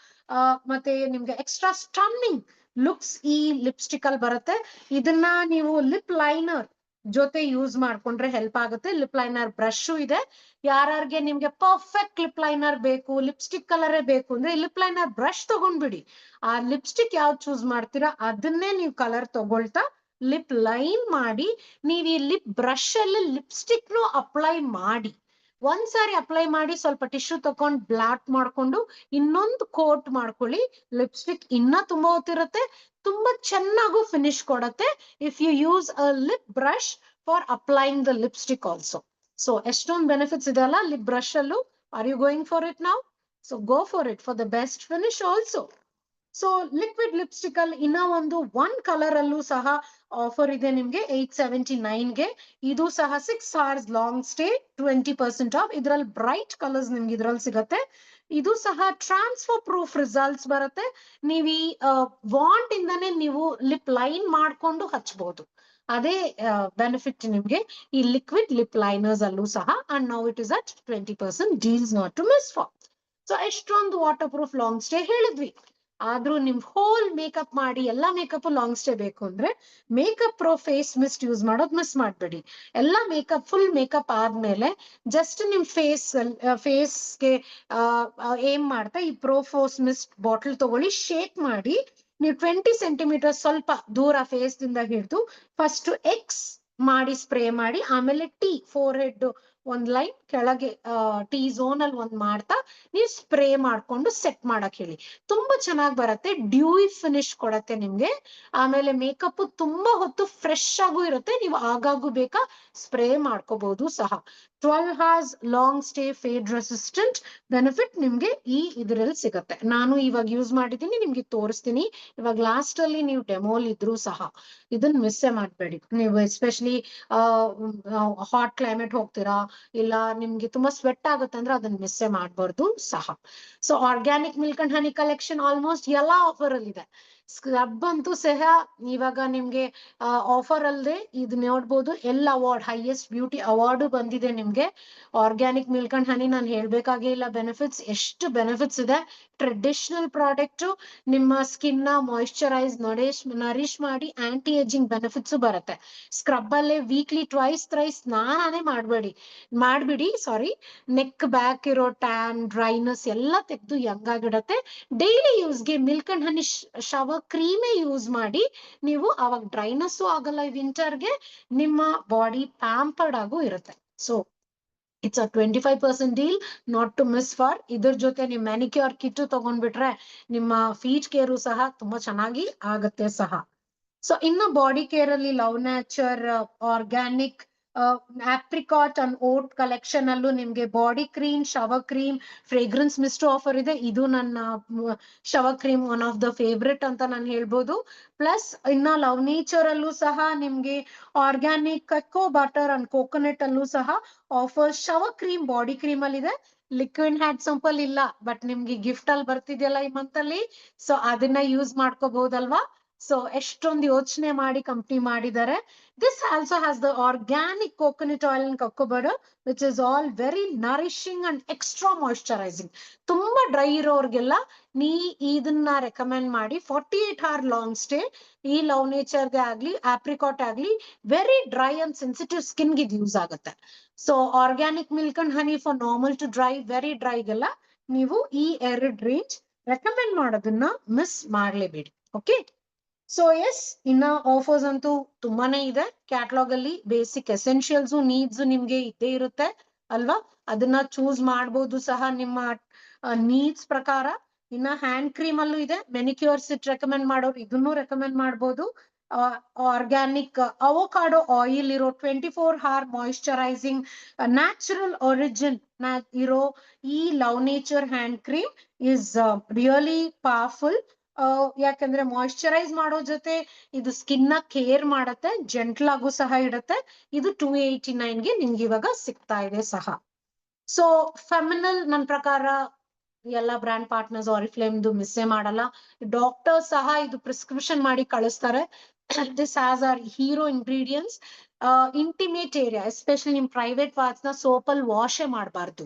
A: ಮತ್ತೆ ನಿಮ್ಗೆ ಎಕ್ಸ್ಟ್ರಾ ಸ್ಟನ್ನಿಂಗ್ ಲುಕ್ಸ್ ಈ ಲಿಪ್ಸ್ಟಿಕ್ ಅಲ್ಲಿ ಬರುತ್ತೆ. ಇದನ್ನ ನೀವು ಲಿಪ್ ಲೈನರ್ ಜೊತೆ ಯೂಸ್ ಮಾಡ್ಕೊಂಡ್ರೆ ಹೆಲ್ಪ್ ಆಗುತ್ತೆ. ಲಿಪ್ ಲೈನರ್ ಬ್ರಷ್ ಇದೆ. ಯಾರ್ಯಾರಿಗೆ ನಿಮ್ಗೆ ಪರ್ಫೆಕ್ಟ್ ಲಿಪ್ ಲೈನರ್ ಬೇಕು, ಲಿಪ್ಸ್ಟಿಕ್ ಕಲರೇ ಬೇಕು ಅಂದ್ರೆ ಲಿಪ್ ಲೈನರ್ ಬ್ರಷ್ ತಗೊಂಡ್ಬಿಡಿ. ಆ ಲಿಪ್ಸ್ಟಿಕ್ ಯಾವ್ದು ಚೂಸ್ ಮಾಡ್ತೀರಾ ಅದನ್ನೇ ನೀವು ಕಲರ್ ತಗೊಳ್ತಾ ಲಿಪ್ ಲೈನ್ ಮಾಡಿ ನೀವು ಈ ಲಿಪ್ ಬ್ರಷ್ ಅಲ್ಲಿ ಲಿಪ್ಸ್ಟಿಕ್ ನು ಅಪ್ಲೈ ಮಾಡಿ. ಒಂದ್ಸಾರಿ ಅಪ್ಲೈ ಮಾಡಿ ಸ್ವಲ್ಪ ಟಿಶ್ಯೂ ತಕೊಂಡ್ ಬ್ಲಾಟ್ ಮಾಡ್ಕೊಂಡು ಇನ್ನೊಂದು ಕೋಟ್ ಮಾಡ್ಕೊಳ್ಳಿ. ಲಿಪ್ಸ್ಟಿಕ್ ಇನ್ನ ತುಂಬಾ ಹೊತ್ತಿರುತ್ತೆ, ತುಂಬಾ ಚೆನ್ನಾಗೂ ಫಿನಿಶ್ ಕೊಡುತ್ತೆ if you use a lip brush for applying the lipstick also. So ಎಷ್ಟೊಂದು ಬೆನಿಫಿಟ್ಸ್ ಇದೆ ಅಲ್ಲ ಲಿಪ್ ಬ್ರಷ್ ಅಲ್ಲೂ. Are you going for it now? So go for it for the best finish also. So liquid lipstick ಅಲ್ಲಿ ಇನ್ನ ಒಂದು ಒನ್ ಕಲರ್ ಅಲ್ಲೂ ಸಹ ಆಫರ್ ಇದೆ ನಿಮ್ಗೆ 879ಗೆ. ಇದು ಸಹ 6 hours ಲಾಂಗ್ ಸ್ಟೇ 20% ಆಫ್. ಇದ್ರಲ್ಲಿ ಬ್ರೈಟ್ ಕಲರ್ಸ್ ನಿಮ್ಗೆ ಇದ್ರಲ್ಲಿ ಸಿಗತ್ತೆ. ಇದು ಸಹ ಟ್ರಾನ್ಸ್ಫರ್ ಪ್ರೂಫ್ ರಿಸಲ್ಟ್ಸ್ ಬರುತ್ತೆ. ನೀವು ಈ ವಾಂಟ್ ಇಂದಾನೆ ನೀವು ಲಿಪ್ ಲೈನ್ ಮಾಡ್ಕೊಂಡು ಹಚ್ಬಹುದು. ಅದೇ ಬೆನಿಫಿಟ್ ನಿಮ್ಗೆ ಈ ಲಿಕ್ವಿಡ್ ಲಿಪ್ ಲೈನರ್ಸ್ ಅಲ್ಲೂ ಸಹ. And now it is at 20% deals not to miss for. So ಎಷ್ಟೊಂದು ವಾಟರ್ ಪ್ರೂಫ್ ಲಾಂಗ್ ಸ್ಟೇ ಹೇಳಿದ್ವಿ. ಆದ್ರೂ ನಿಮ್ ಹೋಲ್ ಮೇಕಪ್ ಮಾಡಿ ಎಲ್ಲಾ ಮೇಕಪ್ ಲಾಂಗ್ ಸ್ಟೇ ಬೇಕು ಅಂದ್ರೆ makeup pro face mist use ಮಾಡೋದು ಮಿಸ್ ಮಾಡ್ಬೇಡಿ. ಎಲ್ಲಾ ಮೇಕಪ್ ಫುಲ್ ಮೇಕಪ್ ಆದ್ಮೇಲೆ ಜಸ್ಟ್ ನಿಮ್ ಫೇಸ್ಗೆ ಏನ್ ಮಾಡ್ತಾ ಈ ಪ್ರೋ ಫೋಸ್ ಮಿಸ್ಟ್ ಬಾಟಲ್ ತಗೊಳ್ಳಿ, ಶೇಕ್ ಮಾಡಿ ನೀವು 20 ಸೆಂಟಿಮೀಟರ್ ಸ್ವಲ್ಪ ದೂರ ಫೇಸ್ ದಿಂದ ಹಿಡಿದು ಫಸ್ಟ್ ಎಕ್ಸ್ ಮಾಡಿ ಸ್ಪ್ರೇ ಮಾಡಿ, ಆಮೇಲೆ ಟಿ ಫೋರ್ ಹೆಡ್ ಒಂದ್ ಲೈನ್ ಕೆಳಗೆ ಟಿ ಝೋನ್ ಅಲ್ಲಿ ಒಂದ್ ಮಾಡ್ತಾ ನೀವು ಸ್ಪ್ರೇ ಮಾಡ್ಕೊಂಡು ಸೆಟ್ ಮಾಡಕ್ ಹೇಳಿ. ತುಂಬಾ ಚೆನ್ನಾಗಿ ಬರುತ್ತೆ, ಡ್ಯೂಯಿ ಫಿನಿಶ್ ಕೊಡತ್ತೆ ನಿಮ್ಗೆ. ಆಮೇಲೆ ಮೇಕಪ್ ತುಂಬಾ ಹೊತ್ತು ಫ್ರೆಶ್ ಆಗೂ ಇರುತ್ತೆ, ನೀವು ಆಗಾಗೂ ಬೇಕಾ ಸ್ಪ್ರೇ ಮಾಡ್ಕೋಬಹುದು ಸಹ. 12 hours long stay fade resistant benefit ನಿಮ್ಗೆ ಈ ಇದರಲ್ಲಿ ಸಿಗುತ್ತೆ. ನಾನು ಇವಾಗ ಯೂಸ್ ಮಾಡಿದ್ದೀನಿ, ನಿಮ್ಗೆ ತೋರಿಸ್ತೀನಿ. ಇವಾಗ ಲಾಸ್ಟ್ ಅಲ್ಲಿ ನೀವು ಡೆಮೋಲ್ ಇದ್ರು ಸಹ ಇದನ್ನ ಮಿಸ್ಸೇ ಮಾಡಬೇಡಿ. ನೀವು ಎಸ್ಪೆಷಲಿ ಹಾಟ್ ಕ್ಲೈಮೇಟ್ ಹೋಗ್ತೀರಾ, ಇಲ್ಲ ನಿಮ್ಗೆ ತುಂಬಾ ಸ್ವೆಟ್ ಆಗುತ್ತೆ ಅಂದ್ರೆ ಅದನ್ನ ಮಿಸ್ಸೇ ಮಾಡಬಾರ್ದು ಸಹ. So organic milk and honey collection almost ಎಲ್ಲಾ ಆಫರ್ ಅಲ್ಲಿ ಇದೆ. ಸ್ಕ್ರಬ್ ಅಂತೂ ಸಹ ಇವಾಗ ನಿಮ್ಗೆ ಆಫರ್ ಅಲ್ಲದೆ ಇದು ನೋಡ್ಬೋದು. ಎಲ್ಲ ಅವಾರ್ಡ್, ಹೈಯೆಸ್ಟ್ ಬ್ಯೂಟಿ ಅವಾರ್ಡ್ ಬಂದಿದೆ ನಿಮ್ಗೆ. ಆರ್ಗ್ಯಾನಿಕ್ ಮಿಲ್ಕ್ ಅಂಡ್ ಹನಿ ನಾನು ಹೇಳ್ಬೇಕಾಗೇ ಇಲ್ಲ ಬೆನಿಫಿಟ್ಸ್, ಎಷ್ಟು ಬೆನಿಫಿಟ್ಸ್ ಇದೆ. ಟ್ರೆಡಿಷನಲ್ ಪ್ರಾಡಕ್ಟ್ ನಿಮ್ಮ ಸ್ಕಿನ್ ನ ಮಾಯಿಶ್ಚರೈಸ್ ನರಿಶ್ ಮಾಡಿ ಆಂಟಿ ಏಜಿಂಗ್ ಬೆನಿಫಿಟ್ಸ್ ಬರುತ್ತೆ. ಸ್ಕ್ರಬ್ ಅಲ್ಲೇ ವೀಕ್ಲಿ ಟ್ವೈಸ್ ಥ್ರೈಸ್ ಸ್ನಾನಾನೇ ಮಾಡ್ಬಿಡಿ ಸಾರಿ. ನೆಕ್ ಬ್ಯಾಕ್ ಇರೋ ಟ್ಯಾನ್ ಡ್ರೈನೆಸ್ ಎಲ್ಲ ತೆಗೆದು ಯಂಗ್ ಆಗಿಡತ್ತೆ. ಡೈಲಿ ಯೂಸ್ಗೆ ಮಿಲ್ಕ್ ಅಂಡ್ ಹನಿ ಶವರ್ ಕ್ರೀಮೇ ಯೂಸ್ ಮಾಡಿ ನೀವು, ಅವಾಗ ಡ್ರೈನೆಸ್ಸು ಆಗಲ್ಲ ವಿಂಟರ್ಗೆ, ನಿಮ್ಮ ಬಾಡಿ ಪ್ಯಾಂಪರ್ಡ್ ಆಗು ಇರುತ್ತೆ. So it's a 25% deal, not to miss for. ಇದ್ರ ಜೊತೆ ನೀವು ಮ್ಯಾನಿಕ್ಯೂರ್ ಕಿಟ್ ತಗೊಂಡ್ಬಿಟ್ರೆ ನಿಮ್ಮ ಫೀಟ್ ಕೇರು ಸಹ ತುಂಬಾ ಚೆನ್ನಾಗಿ ಆಗತ್ತೆ ಸಹ. ಸೊ ಇನ್ನು ಬಾಡಿ ಕೇರ್ ಅಲ್ಲಿ love nature organic apricot and vote collection ಅಲ್ಲೂ ನಿಮ್ಗೆ body cream, shower cream, fragrance mist offer ಇದೆ. ಇದು ನನ್ನ shower cream one of the favourite ಅಂತ ನಾನು ಹೇಳ್ಬೋದು. ಪ್ಲಸ್ ಇನ್ನ ಲವ್ ನೇಚರ್ ಅಲ್ಲೂ ಸಹ ನಿಮ್ಗೆ ಆರ್ಗ್ಯಾನಿಕ್ ಕಕ್ಕೋ ಬಟರ್ ಅಂಡ್ ಕೋಕೋನಟ್ ಅಲ್ಲೂ ಸಹ offer. Shower cream body cream ಅಲ್ಲಿ ಇದೆ, ಲಿಕ್ವಿಡ್ ಹ್ಯಾಂಡ್ ಸೋಪ್ ಅಲ್ಲಿ ಇಲ್ಲ, ಬಟ್ ನಿಮ್ಗೆ ಗಿಫ್ಟ್ ಅಲ್ಲಿ ಬರ್ತಿದೆಯಲ್ಲ ಈ ಮಂತ್ ಅಲ್ಲಿ, ಸೊ ಅದನ್ನ ಯೂಸ್ ಮಾಡ್ಕೋಬಹುದಲ್ವಾ. ಸೊ ಎಷ್ಟೊಂದು ಯೋಚನೆ ಮಾಡಿ ಕಂಪ್ನಿ ಮಾಡಿದ್ದಾರೆ. This also has the organic coconut oil and cocoa butter which is all very nourishing and extra moisturizing. ತುಂಬಾ ಡ್ರೈ ಇರೋರ್ಗೆಲ್ಲ ಇದನ್ನ ರೆಕಮೆಂಡ್ ಮಾಡಿ. 48 hour ಲಾಂಗ್ ಸ್ಟೇ ಈ ಲವ್ ನೇಚರ್ಗೆ ಆಗ್ಲಿ ಆಪ್ರಿಕಾಟ್ ಆಗ್ಲಿ ವೆರಿ ಡ್ರೈ ಅಂಡ್ ಸೆನ್ಸಿಟಿವ್ ಸ್ಕಿನ್ಗೆ ಇದು ಯೂಸ್ ಆಗುತ್ತೆ. So organic milk and honey for normal to dry, very ಡ್ರೈಗೆಲ್ಲ ನೀವು ಈ ಎರಡು ರೇಂಜ್ ರೆಕಮೆಂಡ್ ಮಾಡೋದನ್ನ ಮಿಸ್ ಮಾಡ್ಲೇಬೇಡಿ. ಓಕೆ, ಸೊ ಎಸ್, ಇನ್ನ ಆಫರ್ಸ್ ಅಂತೂ ತುಂಬಾನೇ ಇದೆ ಕ್ಯಾಟ್ಲಾಗ್ ಅಲ್ಲಿ. ಬೇಸಿಕ್ ಎಸೆನ್ಷಿಯಲ್ಸ್ ನೀಡ್ಸ್ ನಿಮ್ಗೆ ಇದ್ದೇ ಇರುತ್ತೆ ಅಲ್ವಾ, ಅದನ್ನ ಚೂಸ್ ಮಾಡ್ಬೋದು ಸಹ ನಿಮ್ಮ ನೀಡ್ಸ್ ಪ್ರಕಾರ. ಇನ್ನ ಹ್ಯಾಂಡ್ ಕ್ರೀಮ್ ಅಲ್ಲೂ ಇದೆ, ಮೆನಿಕ್ಯೂರ್ ಸಿಟ್ ರೆಕಮೆಂಡ್ ಮಾಡೋರು ಇದನ್ನು ರೆಕಮೆಂಡ್ ಮಾಡ್ಬೋದು. ಆರ್ಗ್ಯಾನಿಕ್ ಅವಕಾಡೋ ಆಯಿಲ್ ಇರೋ 24 hour ಮಾಯಿಶ್ಚರೈಸಿಂಗ್ ನ್ಯಾಚುರಲ್ ಒರಿಜಿನ್ ಇರೋ ಈ love nature hand cream is really powerful. ಯಾಕಂದ್ರೆ ಮಾಯಿಶ್ಚರೈಸ್ ಮಾಡೋ ಜೊತೆ ಇದು ಸ್ಕಿನ್ ನ ಕೇರ್ ಮಾಡತ್ತೆ, ಜೆಂಟ್ಲ್ ಆಗು ಸಹ ಇಡತ್ತೆ. ಇದು 289 ಗೆ ನಿಮ್ಗೆ ಇವಾಗ ಸಿಗ್ತಾ ಇದೆ ಸಹ. ಸೊ ಫೆಮಿನಲ್ ನನ್ನ ಪ್ರಕಾರ ಎಲ್ಲ ಬ್ರ್ಯಾಂಡ್ ಪಾರ್ಟ್ನರ್ಸ್ ಆರಿಫ್ಲೇಮ್ದು ಮಿಸ್ಸೇ ಮಾಡಲ್ಲ. ಡಾಕ್ಟರ್ ಸಹ ಇದು ಪ್ರಿಸ್ಕ್ರಿಪ್ಷನ್ ಮಾಡಿ ಕಳಿಸ್ತಾರೆ. This has R hero ingredients. Intimate area especially ನಿಮ್ ಪ್ರೈವೇಟ್ ಪಾರ್ಟ್ಸ್ ನ ಸೋಪಲ್ಲಿ ವಾಶೇ ಮಾಡಬಾರ್ದು,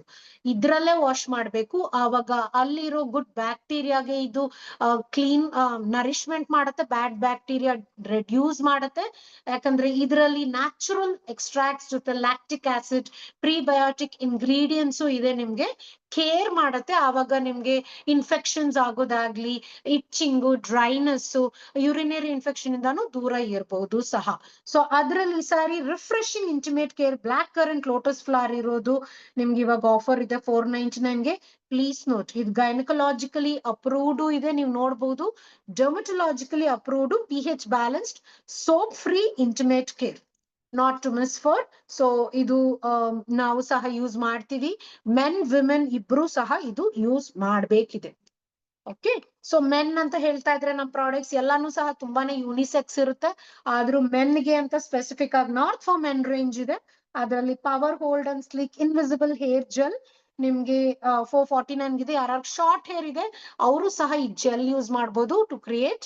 A: ಇದ್ರಲ್ಲೇ ವಾಶ್ ಮಾಡ್ಬೇಕು. ಆವಾಗ ಅಲ್ಲಿರೋ ಗುಡ್ ಬ್ಯಾಕ್ಟೀರಿಯಾಗೆ ಇದು ಕ್ಲೀನ್ ನರಿಶ್ಮೆಂಟ್ ಮಾಡತ್ತೆ, ಬ್ಯಾಡ್ ಬ್ಯಾಕ್ಟೀರಿಯಾ ರೆಡ್ಯೂಸ್ ಮಾಡತ್ತೆ. ಯಾಕಂದ್ರೆ ಇದರಲ್ಲಿ ನ್ಯಾಚುರಲ್ ಎಕ್ಸ್ಟ್ರಾಕ್ಟ್ಸ್ ಜೊತೆ ಲ್ಯಾಕ್ಟಿಕ್ ಆಸಿಡ್, ಪ್ರಿಬಯೋಟಿಕ್ ಇಂಗ್ರೀಡಿಯೆಂಟ್ಸು ಇದೆ, ನಿಮ್ಗೆ ಕೇರ್ ಮಾಡತ್ತೆ. ಆವಾಗ ನಿಮ್ಗೆ ಇನ್ಫೆಕ್ಷನ್ಸ್ ಆಗೋದಾಗ್ಲಿ, ಇಚ್ಚಿಂಗು, ಡ್ರೈನೆಸ್, ಯೂರಿನರಿ ಇನ್ಫೆಕ್ಷನ್ ಇಂದಾನು ದೂರ ಇರಬಹುದು ಸಹ. ಸೊ ಅದ್ರಲ್ಲಿ sorry refreshing intimate care black currant lotus flower ಇರೋದು ನಿಮ್ಗೆ ಇವಾಗ ಆಫರ್ ಇದೆ 499 ಗೆ. ಪ್ಲೀಸ್ ನೋಟ್, ಇದು ಗೈನಕಲಾಜಿಕಲಿ ಅಪ್ರೂವ್ಡ್ ಇದೆ, ನೀವು ನೋಡ್ಬೋದು. Dermatologically approved, pH balanced, soap free intimate care, not to miss for. So ಇದು ನಾವು ಸಹ ಯೂಸ್ ಮಾಡ್ತೀವಿ, ಮೆನ್ ವಿಮೆನ್ ಇಬ್ರು ಸಹ ಇದು ಯೂಸ್ ಮಾಡ್ಬೇಕಿದೆ. ಓಕೆ, ಸೊ ಮೆನ್ ಅಂತ ಹೇಳ್ತಾ ಇದ್ರೆ ನಮ್ಮ ಪ್ರಾಡಕ್ಟ್ಸ್ ಎಲ್ಲಾನು ಸಹ ತುಂಬಾನೇ ಯೂನಿಸೆಕ್ಸ್ ಇರುತ್ತೆ. ಆದ್ರೂ ಮೆನ್ಗೆ ಅಂತ ಸ್ಪೆಸಿಫಿಕ್ ಆಗಿ ನಾರ್ತ್ ಫಾರ್ ಮೆನ್ ರೇಂಜ್ ಇದೆ. ಅದರಲ್ಲಿ power hold and slick invisible hair gel ನಿಮ್ಗೆ 449 ಇದೆ. ಯಾರು ಶಾರ್ಟ್ ಹೇರ್ ಇದೆ ಅವರು ಸಹ ಈ ಜೆಲ್ ಯೂಸ್ ಮಾಡ್ಬೋದು to create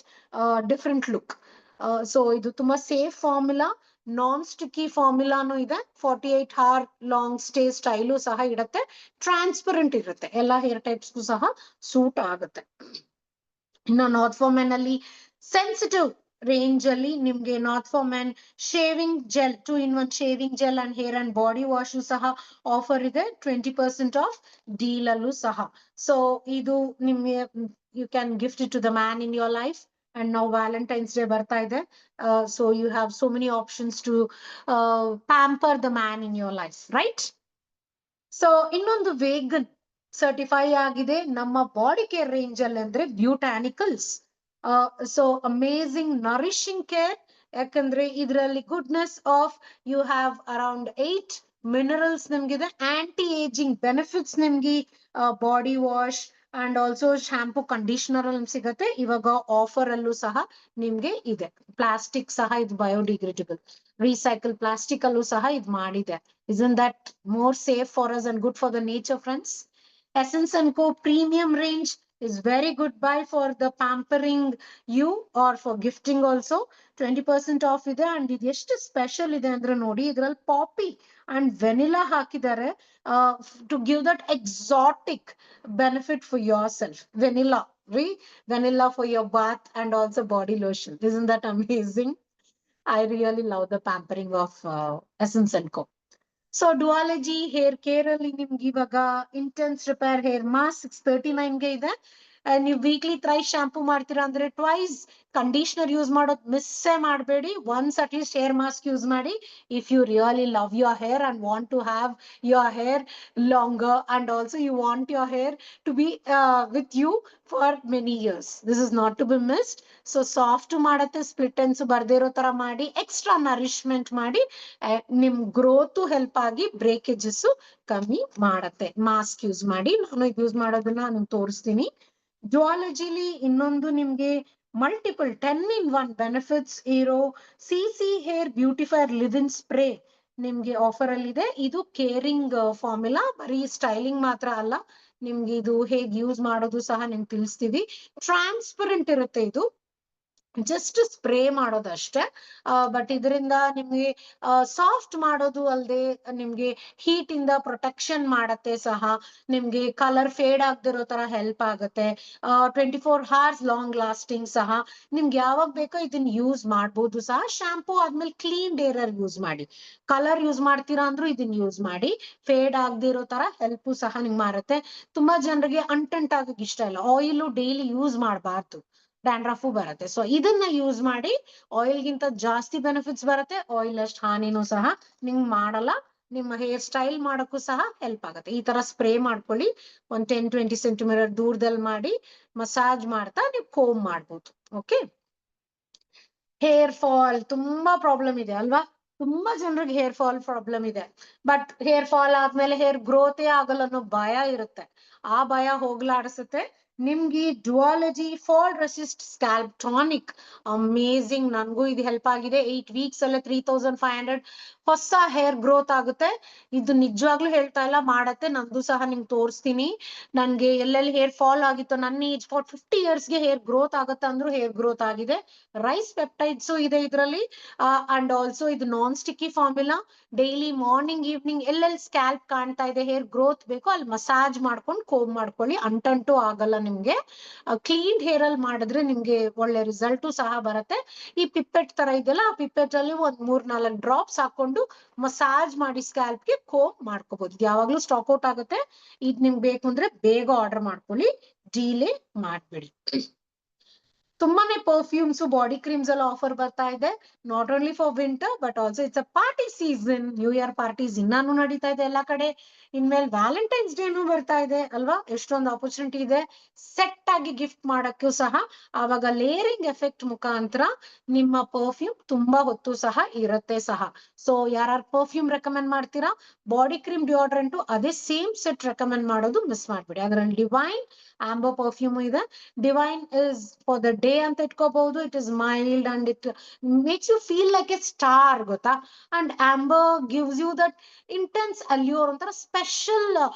A: different look. So ಇದು ತುಂಬಾ ಸೇಫ್ ಫಾರ್ಮುಲಾ, ನಾನ್ ಸ್ಟಿಕ್ಕಿ ಫಾರ್ಮುಲಾನು ಇದೆ. 48 hour ಲಾಂಗ್ ಸ್ಟೇ ಸ್ಟೈಲು ಸಹ ಇಡತ್ತೆ, ಟ್ರಾನ್ಸ್ಪರೆಂಟ್ ಇರುತ್ತೆ, ಎಲ್ಲಾ ಹೇರ್ ಟೈಪ್ಸ್ಗೂ ಸಹ ಸೂಟ್ ಆಗುತ್ತೆ. ಇನ್ನು ನಾರ್ತ್ ಫಾರ್ ಮೆನ್ ಅಲ್ಲಿ ಸೆನ್ಸಿಟಿವ್ ರೇಂಜ್ ಅಲ್ಲಿ ನಿಮ್ಗೆ north for men shaving gel, 2-in-1 shaving gel and hair and body wash ಸಹ ಆಫರ್ ಇದೆ, 20% ಆಫ್ ಡೀಲ್ ಅಲ್ಲೂ ಸಹ. ಸೊ ಇದು ನಿಮ್ಗೆ you can gift it to the man in your life. And ನಾವು ವ್ಯಾಲೆಂಟೈನ್ಸ್ ಡೇ ಬರ್ತಾ ಇದೆ, so you have so many options to pamper the man in your life, right? So ಇನ್ನೊಂದು ವೇಗನ್ ಸರ್ಟಿಫೈ ಆಗಿದೆ ನಮ್ಮ ಬಾಡಿ ಕೇರ್ ರೇಂಜ್ ಅಲ್ಲಿ ಅಂದ್ರೆ botanicals. So amazing nourishing care, ಯಾಕಂದ್ರೆ ಇದರಲ್ಲಿ goodness of you have around 8 minerals ನಿಮ್ಗಿದೆ, ಆಂಟಿ ಏಜಿಂಗ್ ಬೆನಿಫಿಟ್ಸ್ ನಿಮ್ಗೆ body wash and also shampoo conditioner ಅಲ್ಲಿ ಸಿಗತ್ತೆ. ಇವಾಗ ಆಫರ್ ಅಲ್ಲೂ ಸಹ ನಿಮ್ಗೆ ಇದೆ. ಪ್ಲಾಸ್ಟಿಕ್ ಸಹ ಇದು ಬಯೋಡಿಗ್ರೇಡಬಲ್, ರೀಸೈಕಲ್ ಪ್ಲಾಸ್ಟಿಕ್ ಅಲ್ಲೂ ಸಹ ಇದು ಮಾಡಿದೆ. isn't that more safe for us and good for the nature, friends? Essence and Co premium range is very good buy for the pampering you or for gifting also. 20% off ಇದೆ. ಅಂಡ್ ಇದು ಎಷ್ಟು ಸ್ಪೆಷಲ್ ಇದೆ ಅಂದ್ರೆ ನೋಡಿ, ಇದ್ರಲ್ಲಿ ಪಾಪಿ ಅಂಡ್ ವೆನಿಲಾ ಹಾಕಿದ್ದಾರೆ to give that exotic benefit for yourself. Vanilla for your bath and also body lotion. Isn't that amazing? I really love the pampering of Essence and Co. So Duology hair care ಅಲ್ಲಿ ನಿಮ್ಗೆ ಇವಾಗ ಇಂಟೆನ್ಸ್ ರಿಪೇರ್ ಹೇರ್ ಮಾಸ್ಕ್ 639 ಇದೆ. ನೀವು ವೀಕ್ಲಿ ಥ್ರೈಸ್ ಶಾಂಪೂ ಮಾಡ್ತೀರಾ ಅಂದ್ರೆ ಟ್ವೈಸ್ ಕಂಡೀಷನರ್ ಯೂಸ್ ಮಾಡೋದು ಮಿಸ್ಸೇ ಮಾಡಬೇಡಿ. Once at least hair mask use ಮಾಡಿ. If you really love your hair and want to have your hair longer and also you want your hair to be with you for many years, this is not to be missed. So soft ಮಾಡತ್ತೆ, ಸ್ಪ್ಲಿಟ್ ಎನ್ಸ್ ಬರ್ದೇ ಇರೋ ತರ ಮಾಡಿ, ಎಕ್ಸ್ಟ್ರಾ ನರಿಶ್ಮೆಂಟ್ ಮಾಡಿ ನಿಮ್ ಗ್ರೋತ್ ಹೆಲ್ಪ್ ಆಗಿ ಬ್ರೇಕೇಜಸ್ ಕಮ್ಮಿ ಮಾಡತ್ತೆ. ಮಾಸ್ಕ್ ಯೂಸ್ ಮಾಡಿ. ನಾನು ಯೂಸ್ ಮಾಡೋದನ್ನ ನಾನು ತೋರಿಸ್ತೀನಿ. ಡುವಾಲಜಿಲಿ ಇನ್ನೊಂದು ನಿಮ್ಗೆ ಮಲ್ಟಿಪಲ್ 10-in-1 ಬೆನಿಫಿಟ್ಸ್ ಇರೋ ಸಿ hair beautifier leave in spray ನಿಮ್ಗೆ ಆಫರ್ ಅಲ್ಲಿ ಇದೆ. ಇದು ಕೇರಿಂಗ್ ಫಾರ್ಮುಲಾ, ಬರೀ ಸ್ಟೈಲಿಂಗ್ ಮಾತ್ರ ಅಲ್ಲ, ನಿಮ್ಗೆ ಇದು ಹೇಗ್ ಯೂಸ್ ಮಾಡೋದು ಸಹ ನಿಮ್ಗೆ ತಿಳಿಸ್ತೀವಿ. ಟ್ರಾನ್ಸ್ಪರೆಂಟ್ ಇರುತ್ತೆ ಇದು, ಜಸ್ಟ್ ಸ್ಪ್ರೇ ಮಾಡೋದಷ್ಟೇ. ಬಟ್ ಇದರಿಂದ ನಿಮ್ಗೆ ಸಾಫ್ಟ್ ಮಾಡೋದು ಅಲ್ಲದೆ ನಿಮ್ಗೆ ಹೀಟ್ ಇಂದ ಪ್ರೊಟೆಕ್ಷನ್ ಮಾಡತ್ತೆ ಸಹ. ನಿಮ್ಗೆ ಕಲರ್ ಫೇಡ್ ಆಗದಿರೋ ತರ ಹೆಲ್ಪ್ ಆಗುತ್ತೆ. 24 hours ಲಾಂಗ್ ಲಾಸ್ಟಿಂಗ್ ಸಹ. ನಿಮ್ಗೆ ಯಾವಾಗ ಬೇಕೋ ಇದನ್ನ ಯೂಸ್ ಮಾಡ್ಬೋದು ಸಹ. ಶಾಂಪೂ ಆದ್ಮೇಲೆ ಕ್ಲೀನ್ ಡೇರರ್ ಯೂಸ್ ಮಾಡಿ. ಕಲರ್ ಯೂಸ್ ಮಾಡ್ತೀರಾ ಅಂದ್ರೂ ಇದನ್ನ ಯೂಸ್ ಮಾಡಿ. ಫೇಡ್ ಆಗದಿರೋ ತರ ಹೆಲ್ಪ್ ಸಹ ನಿಮ್ಗೆ ಮಾರುತ್ತೆ. ತುಂಬಾ ಜನರಿಗೆ ಅಂಟಂಟ್ ಆಗಕ್ ಇಷ್ಟ ಇಲ್ಲ, ಆಯಿಲ್ ಡೈಲಿ ಯೂಸ್ ಮಾಡಬಾರ್ದು, ಡ್ಯಾಂಡ್ರಫು ಬರುತ್ತೆ. ಸೊ ಇದನ್ನ ಯೂಸ್ ಮಾಡಿ. ಆಯಿಲ್ ಗಿಂತ ಜಾಸ್ತಿ ಬೆನಿಫಿಟ್ಸ್ ಬರುತ್ತೆ, ಆಯಿಲ್ ಅಷ್ಟು ಹಾನಿನೂ ಸಹ ನಿಮ್ಗೆ ಮಾಡಲ್ಲ. ನಿಮ್ಮ ಹೇರ್ ಸ್ಟೈಲ್ ಮಾಡಕ್ಕೂ ಸಹ ಹೆಲ್ಪ್ ಆಗುತ್ತೆ. ಈ ತರ ಸ್ಪ್ರೇ ಮಾಡ್ಕೊಳ್ಳಿ, ಒಂದ್ 10-20 ಸೆಂಟಿಮೀಟರ್ ದೂರದಲ್ಲಿ ಮಾಡಿ ಮಸಾಜ್ ಮಾಡ್ತಾ ನೀವು ಕೋಮ್ ಮಾಡ್ಬೋದು. ಓಕೆ. ಹೇರ್ ಫಾಲ್ ತುಂಬಾ ಪ್ರಾಬ್ಲಮ್ ಇದೆ ಅಲ್ವಾ? ತುಂಬಾ ಜನರಿಗೆ ಹೇರ್ ಫಾಲ್ ಪ್ರಾಬ್ಲಮ್ ಇದೆ. ಬಟ್ ಹೇರ್ ಫಾಲ್ ಆದ್ಮೇಲೆ ಹೇರ್ ಗ್ರೋತೇ ಆಗಲ್ಲ ಅನ್ನೋ ಭಯ ಇರುತ್ತೆ. ಆ ಭಯ ಹೋಗ್ಲಾಡಿಸುತ್ತೆ ನಿಮ್ಗೆ Duology fall resist scalp tonic. Amazing, ನನ್ಗೂ ಇದು ಹೆಲ್ಪ್ ಆಗಿದೆ. 8 weeks ಅಲ್ಲೇ 3500 ಹೊಸ ಹೇರ್ ಗ್ರೋತ್ ಆಗುತ್ತೆ. ಇದು ನಿಜವಾಗ್ಲೂ ಹೇಳ್ತಾ ಇಲ್ಲ, ಮಾಡತ್ತೆ. ನಂದು ಸಹ ನಿಮ್ಗೆ ತೋರಿಸ್ತೀನಿ. ನನ್ಗೆ ಎಲ್ಲೆಲ್ಲಿ ಹೇರ್ ಫಾಲ್ ಆಗಿತ್ತು, ನನ್ನ ಏಜ್ 50 yearsಗೆ ಹೇರ್ ಗ್ರೋತ್ ಆಗುತ್ತೆ ಅಂದ್ರೂ ಹೇರ್ ಗ್ರೋತ್ ಆಗಿದೆ. ರೈಸ್ ಪೆಪ್ಟೈಡ್ಸ್ ಇದೆ ಇದರಲ್ಲಿ. ಅಂಡ್ ಆಲ್ಸೋ ಇದು non sticky formula. Daily morning evening ಎಲ್ಲೆಲ್ಲಿ ಸ್ಕ್ಯಾಲ್ಪ್ ಕಾಣ್ತಾ ಇದೆ, ಹೇರ್ ಗ್ರೋತ್ ಬೇಕು ಅಲ್ಲಿ ಮಸಾಜ್ ಮಾಡ್ಕೊಂಡು ಕೋಮ್ ಮಾಡ್ಕೊಳ್ಳಿ, ಅಂಟಂಟು ಆಗಲ್ಲ ನಿಮ್ಗೆ. ಕ್ಲೀನ್ ಹೇರ್ ಅಲ್ಲಿ ಮಾಡಿದ್ರೆ ನಿಮ್ಗೆ ಒಳ್ಳೆ ರಿಸಲ್ಟು ಸಹ ಬರುತ್ತೆ. ಈ ಪಿಪ್ಪೆಟ್ ತರ ಇದೆಯಲ್ಲ, ಆ ಪಿಪ್ಪೆಟ್ ಅಲ್ಲಿ ಒಂದ್ 3-4 ಡ್ರಾಪ್ಸ್ ಹಾಕೊಂಡು ಮಸಾಜ್ ಮಾಡಿ ಸ್ಕ್ಯಾಲ್ಪ್ಗೆ ಕೋಮ್ ಮಾಡ್ಕೋಬಹುದು. ಯಾವಾಗ್ಲೂ ಸ್ಟಾಕ್ ಔಟ್ ಆಗುತ್ತೆ. ಇದ್ ನಿಮ್ಗೆ ಬೇಕು ಅಂದ್ರೆ ಬೇಗ ಆರ್ಡರ್ ಮಾಡ್ಕೊಳ್ಳಿ, ಡಿಲೇ ಮಾಡ್ಬೇಡಿ. ತುಂಬಾನೇ ಪರ್ಫ್ಯೂಮ್ಸ್, ಬಾಡಿ ಕ್ರೀಮ್ಸ್ ಎಲ್ಲ ಆಫರ್ ಬರ್ತಾ ಇದೆ. Not only for winter but also it's a party season. New year parties ಇನ್ನಾನು ನಡೀತಾ ಇದೆ ಎಲ್ಲಾ ಕಡೆ. ಇನ್ಮೇಲೆ ವ್ಯಾಲೆಂಟೈನ್ಸ್ ಡೇನು ಬರ್ತಾ ಇದೆ ಅಲ್ವಾ? ಎಷ್ಟೊಂದು ಆಪರ್ಚುನಿಟಿ ಇದೆ ಸೆಟ್ ಆಗಿ ಗಿಫ್ಟ್ ಮಾಡಕ್ಕೂ ಸಹ. ಆವಾಗ ಲೇರಿಂಗ್ ಎಫೆಕ್ಟ್ ಮುಖಾಂತರ ನಿಮ್ಮ ಪರ್ಫ್ಯೂಮ್ ತುಂಬಾ ಹೊತ್ತು ಸಹ ಇರುತ್ತೆ ಸಹ. ಸೊ ಯಾರು ಪರ್ಫ್ಯೂಮ್ ರೆಕಮೆಂಡ್ ಮಾಡ್ತೀರಾ, ಬಾಡಿ ಕ್ರೀಮ್ ಡಿಯೋಡ್ರೆಂಟು ಅದೇ ಸೇಮ್ ಸೆಟ್ ರೆಕಮೆಂಡ್ ಮಾಡೋದು ಮಿಸ್ ಮಾಡ್ಬಿಡಿ. ಅದರಲ್ಲಿ ಡಿವೈನ್ ಆಂಬರ್ ಪರ್ಫ್ಯೂಮ್ ಇದೆ. Divine is for the day ಅಂತ ಇಟ್ಕೋಬಹುದು. It is mild and it makes you feel like a star, ಗೊತ್ತಾ? And amber gives you that intense allure, ಒಂಥರ ಸ್ಪೆಷಲ್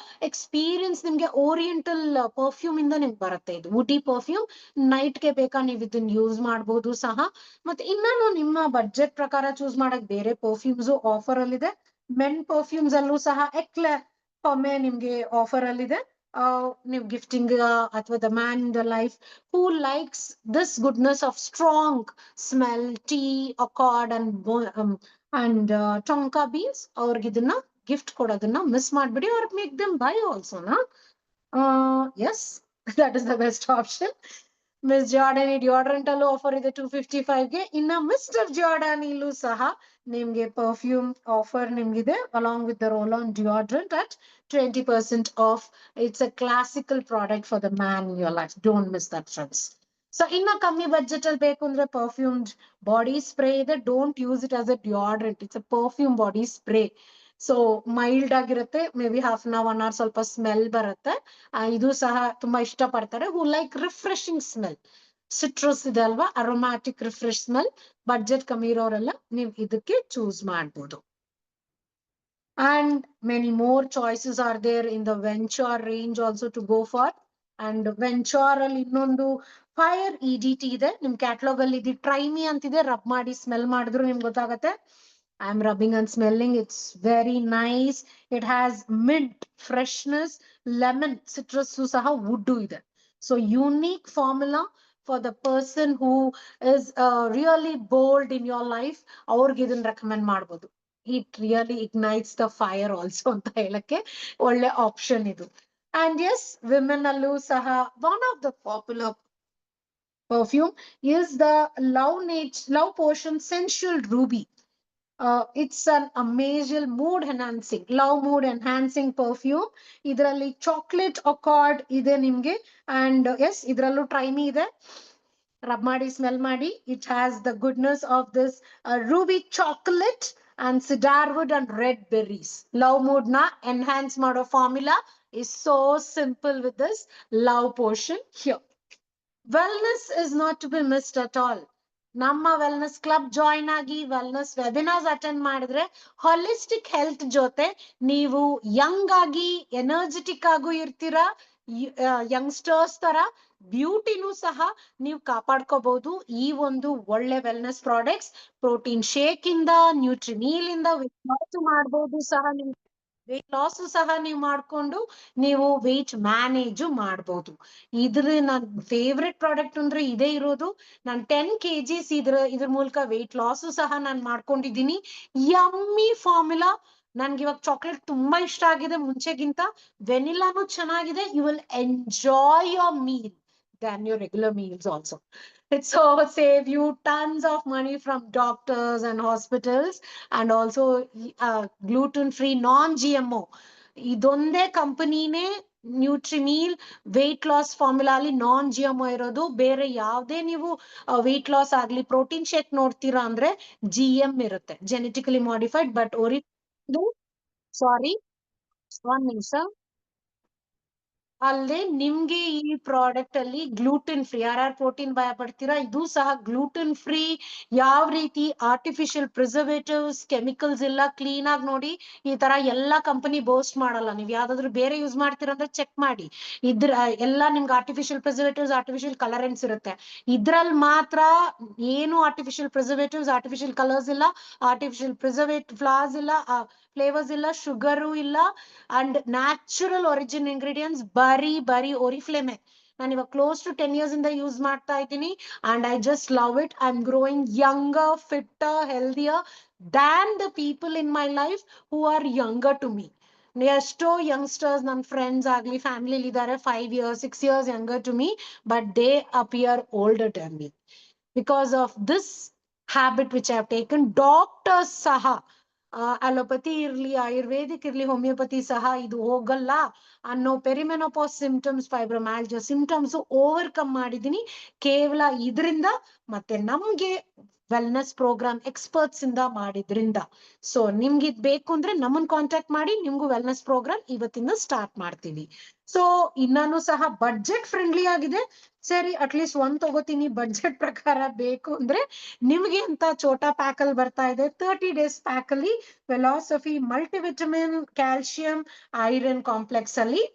A: ಎಕ್ಸ್ಪೀರಿಯನ್ಸ್ ನಿಮ್ಗೆ. ಓರಿಯೆಂಟಲ್ ಪರ್ಫ್ಯೂಮ್ ಇಂದ ನಿಮ್ಗೆ ಬರುತ್ತೆ ಇದು. ವುಡಿ ಪರ್ಫ್ಯೂಮ್ ನೈಟ್ಗೆ ಬೇಕಾ ನೀವು ಇದನ್ನ ಯೂಸ್ ಮಾಡಬಹುದು ಸಹ. ಮತ್ತೆ ಇನ್ನೂ ನಿಮ್ಮ ಬಡ್ಜೆಟ್ ಪ್ರಕಾರ ಚೂಸ್ ಮಾಡಕ್ ಬೇರೆ ಪರ್ಫ್ಯೂಮ್ಸ್ ಆಫರ್ ಅಲ್ಲಿ ಇದೆ. ಮೆನ್ ಪರ್ಫ್ಯೂಮ್ಸ್ ಅಲ್ಲೂ ಸಹ ಎಕ್ಲೆ ಒಮ್ಮೆ ನಿಮ್ಗೆ ಆಫರ್ ಅಲ್ಲಿ ಇದೆ. ನೀವು ಗಿಫ್ಟಿಂಗ್ ಅಥವಾ the man in the life who likes this goodness of strong smell, tea, accord and tonka beans, ಅವ್ರಿಗೆ ಇದನ್ನ ಗಿಫ್ಟ್ ಕೊಡೋದನ್ನ ಮಿಸ್ ಮಾಡ್ಬಿಡಿ. or make them buy also, na? Yes, that is the best option. Miss Giordani deodorant ಅಲ್ಲೂ ಆಫರ್ ಇದೆ 255ಗೆ. ಇನ್ನ ಮಿಸ್ಟರ್ ಜಾರ್ಡಾನಿಲೂ ಸಹ ನಿಮ್ಗೆ ಪರ್ಫ್ಯೂಮ್ ಆಫರ್ ನಿಮ್ಗಿದೆ along with the roll on deodorant at 20% off. It's a classical product for the man in your life. Don't miss that, friends. So ಇನ್ನ ಕಮ್ಮಿ ಬಡ್ಜೆಟ್ ಅಲ್ಲಿ ಬೇಕು ಅಂದ್ರೆ ಪರ್ಫ್ಯೂಮ್ ಬಾಡಿ ಸ್ಪ್ರೇ ಇದೆ. Don't use it as a deodorant, it's a perfume body spray. So mild ಆಗಿರುತ್ತೆ, maybe half an hour 1 hour ಸ್ವಲ್ಪ ಸ್ಮೆಲ್ ಬರುತ್ತೆ. ಇದು ಸಹ ತುಂಬಾ ಇಷ್ಟ ಪಡ್ತಾರೆ ಹೂ ಲೈಕ್ ರಿಫ್ರೆಶಿಂಗ್ ಸ್ಮೆಲ್. ಸಿಟ್ರಸ್ ಇದೆ ಅಲ್ವಾ, ಅರೋಮ್ಯಾಟಿಕ್ ರಿಫ್ರೆಶ್ ಸ್ಮೆಲ್. ಬಡ್ಜೆಟ್ ಕಮ್ಮಿ ಇರೋರೆಲ್ಲ ನೀವು ಇದಕ್ಕೆ ಚೂಸ್ ಮಾಡ್ಬೋದು. And many more choices are there in the Venture range also to go for. And Venture ಅಲ್ಲಿ ಇನ್ನೊಂದು ಫೈರ್ EDT ಇದೆ ನಿಮ್ ಕ್ಯಾಟ್ಲಾಗ್ ಅಲ್ಲಿ. ಇದು ಟ್ರೈ ಮಿ ಅಂತಿದೆ, ರಬ್ ಮಾಡಿ ಸ್ಮೆಲ್ ಮಾಡಿದ್ರು ನಿಮ್ಗೆ ಗೊತ್ತಾಗತ್ತೆ. I am rubbing and smelling. It's very nice. It has mint freshness, lemon, citrus saha wood ide. So unique formula for the person who is really bold in your life. Avrige idin recommend ಮಾಡಬಹುದು. It really ignites the fire also anta helake ಒಳ್ಳೆ option idu. And yes, women allu saha one of the popular perfume is the Love Potion Sensual Ruby. It's an amazing mood enhancing, love mood enhancing perfume. Idralli chocolate accord ide nimge. And yes, idrallu try me ide, rub ಮಾಡಿ ಸ್ಮೆಲ್ ಮಾಡಿ. It has the goodness of this ruby chocolate and cedarwood and red berries. Love mood na enhance ಮಾಡೋ formula is so simple with this Love Potion here. Wellness is not to be missed at all. ನಮ್ಮ ವೆಲ್ನೆಸ್ ಕ್ಲಬ್ ಜಾಯಿನ್ ಆಗಿ ವೆಲ್ನೆಸ್ ವೆಬಿನಾರ್ಸ್ ಅಟೆಂಡ್ ಮಾಡಿದ್ರೆ ಹಾಲಿಸ್ಟಿಕ್ ಹೆಲ್ತ್ ಜೊತೆ ನೀವು ಯಂಗ್ ಆಗಿ ಎನರ್ಜೆಟಿಕ್ ಆಗು ಇರ್ತೀರಾ. ಯಂಗ್ಸ್ಟರ್ಸ್ ತರ ಬ್ಯೂಟಿನೂ ಸಹ ನೀವು ಕಾಪಾಡ್ಕೋಬಹುದು ಈ ಒಂದು ಒಳ್ಳೆ ವೆಲ್ನೆಸ್ ಪ್ರಾಡಕ್ಟ್ಸ್. ಪ್ರೋಟೀನ್ ಶೇಕ್ ಇಂದ, ನ್ಯೂಟ್ರಿಮೀಲ್ ಇಂದ ಮಾಡಬಹುದು ಸಹ. ನಿಮ್ಗೆ ವೆಯ್ಟ್ ಲಾಸ್ ಸಹ ನೀವು ಮಾಡ್ಕೊಂಡು ನೀವು ವೆಯ್ಟ್ ಮ್ಯಾನೇಜ್ ಮಾಡ್ಬೋದು. ನನ್ ಫೇವ್ರೆಟ್ ಪ್ರಾಡಕ್ಟ್ ಅಂದ್ರೆ ಇದೇ ಇರೋದು. ನಾನು 10 kgs ಇದ್ರ ಮೂಲಕ ವೆಯ್ಟ್ ಲಾಸ್ ಸಹ ನಾನು ಮಾಡ್ಕೊಂಡಿದ್ದೀನಿ. Yummy formula. ನನ್ಗೆ ಇವಾಗ ಚಾಕ್ಲೇಟ್ ತುಂಬಾ ಇಷ್ಟ ಆಗಿದೆ ಮುಂಚೆಗಿಂತ. ವೆನಿಲಾನು ಚೆನ್ನಾಗಿದೆ. You will enjoy your meal than your regular meals also. It's so save you tons of money from doctors and hospitals. And also gluten free non-GMO. ಇದೊಂದೇ ಕಂಪನಿನೇ ನ್ಯೂಟ್ರಿಮೀಲ್ ವೆಯ್ಟ್ ಲಾಸ್ ಫಾರ್ಮುಲಾ ಅಲ್ಲಿ non-GMO ಇರೋದು. ಬೇರೆ ಯಾವ್ದೇ ನೀವು ವೆಯ್ಟ್ ಲಾಸ್ ಆಗ್ಲಿ ಪ್ರೋಟೀನ್ ಶೇಕ್ ನೋಡ್ತೀರಾ ಅಂದ್ರೆ GM ಇರುತ್ತೆ, ಜೆನೆಟಿಕಲಿ ಮಾಡಿಫೈಡ್. ಬಟ್ ಸಾರಿ, ಒಂದ್ ನಿಮಿಷ. ಅಲ್ಲದೆ ನಿಮ್ಗೆ ಈ ಪ್ರಾಡಕ್ಟ್ ಅಲ್ಲಿ ಗ್ಲೂಟೆನ್ ಫ್ರೀ, ಯಾರ್ಯಾರು ಪ್ರೋಟೀನ್ ಭಯ ಪಡ್ತೀರಾ ಇದು ಸಹ ಗ್ಲೂಟೆನ್ ಫ್ರೀ. ಯಾವ ರೀತಿ ಆರ್ಟಿಫಿಷಿಯಲ್ ಪ್ರಿಸರ್ವೇಟಿವ್ಸ್ ಕೆಮಿಕಲ್ಸ್ ಇಲ್ಲ, ಕ್ಲೀನ್ ಆಗಿ ನೋಡಿ. ಈ ತರ ಎಲ್ಲಾ ಕಂಪನಿ ಬೋಸ್ಟ್ ಮಾಡಲ್ಲ. ನೀವ್ ಯಾವ್ದಾದ್ರು ಬೇರೆ ಯೂಸ್ ಮಾಡ್ತೀರಾ ಅಂದ್ರೆ ಚೆಕ್ ಮಾಡಿ. ಎಲ್ಲಾ ನಿಮ್ಗೆ ಆರ್ಟಿಫಿಷಿಯಲ್ ಪ್ರಿಸರ್ವೇಟಿವ್ಸ್, ಆರ್ಟಿಫಿಷಿಯಲ್ ಕಲರೆನ್ಸ್ ಇರುತ್ತೆ. ಇದ್ರಲ್ಲಿ ಮಾತ್ರ ಏನು ಆರ್ಟಿಫಿಷಿಯಲ್ ಪ್ರಿಸರ್ವೇಟಿವ್ಸ್, ಆರ್ಟಿಫಿಷಿಯಲ್ ಕಲರ್ಸ್ ಇಲ್ಲ, ಆರ್ಟಿಫಿಷಿಯಲ್ ಫ್ಲವರ್ಸ್ ಇಲ್ಲ, ಫ್ಲೇವರ್ಸ್ ಇಲ್ಲ, ಶುಗರು ಇಲ್ಲ. ಅಂಡ್ ನ್ಯಾಚುರಲ್ ಒರಿಜಿನ್ ಇಂಗ್ರೀಡಿಯೆಂಟ್ಸ್ ಬರೀ ಒರಿಫ್ಲೇಮೆ. ನಾನು ಇವಾಗ ಕ್ಲೋಸ್ ಟು 10 years ಇಂದ ಯೂಸ್ ಮಾಡ್ತಾ ಇದ್ದೀನಿ. And I just love it. I am growing younger, fitter, healthier than the people in my life who are younger to me. ಎಷ್ಟೋ ಯಂಗ್ಸ್ಟರ್ಸ್ ನನ್ನ ಫ್ರೆಂಡ್ಸ್ ಆಗ್ಲಿ ಫ್ಯಾಮಿಲಿ ಇದ್ದಾರೆ 5 years 6 years younger to me, but they appear older to me because of this habit which I have taken. Doctors ಸಹ ಅಲೋಪತಿ ಇರ್ಲಿ, ಆಯುರ್ವೇದಿಕ್ ಇರ್ಲಿ, ಹೋಮಿಯೋಪತಿ ಸಹ ಇದು ಹೋಗಲ್ಲ ಅನ್ನೋ perimenopause symptoms, fibromyalgia symptoms overcome ಮಾಡಿದೀನಿ ಕೇವಲ ಇದರಿಂದ. ಮತ್ತೆ ನಮ್ಗೆ ವೆಲ್ನೆಸ್ ಪ್ರೋಗ್ರಾಮ್ ಎಕ್ಸ್ಪರ್ಟ್ಸ್ ಇಂದ ಮಾಡಿದ್ರಿಂದ. ಸೊ ನಿಮ್ಗೆ ಇದ್ ಬೇಕು ಅಂದ್ರೆ ನಮ್ಮನ್ ಕಾಂಟ್ಯಾಕ್ಟ್ ಮಾಡಿ, ನಿಮ್ಗೂ ವೆಲ್ನೆಸ್ ಪ್ರೋಗ್ರಾಮ್ ಇವತ್ತಿಂದ ಸ್ಟಾರ್ಟ್ ಮಾಡ್ತೀವಿ. ಸೊ ಇನ್ನೂ ಸಹ ಬಡ್ಜೆಟ್ ಫ್ರೆಂಡ್ಲಿ ಆಗಿದೆ. ಸರಿ, ಅಟ್ಲೀಸ್ಟ್ ಒಂದ್ ತಗೋತೀನಿ ಬಡ್ಜೆಟ್ ಪ್ರಕಾರ ಬೇಕು ಅಂದ್ರೆ ನಿಮ್ಗೆ ಅಂತ ಛೋಟಾ ಪ್ಯಾಕ್ ಅಲ್ಲಿ ಬರ್ತಾ ಇದೆ 30 days ಪ್ಯಾಕ್ ಅಲ್ಲಿ philosophy multivitamin calcium iron complex ಅಲ್ಲಿ.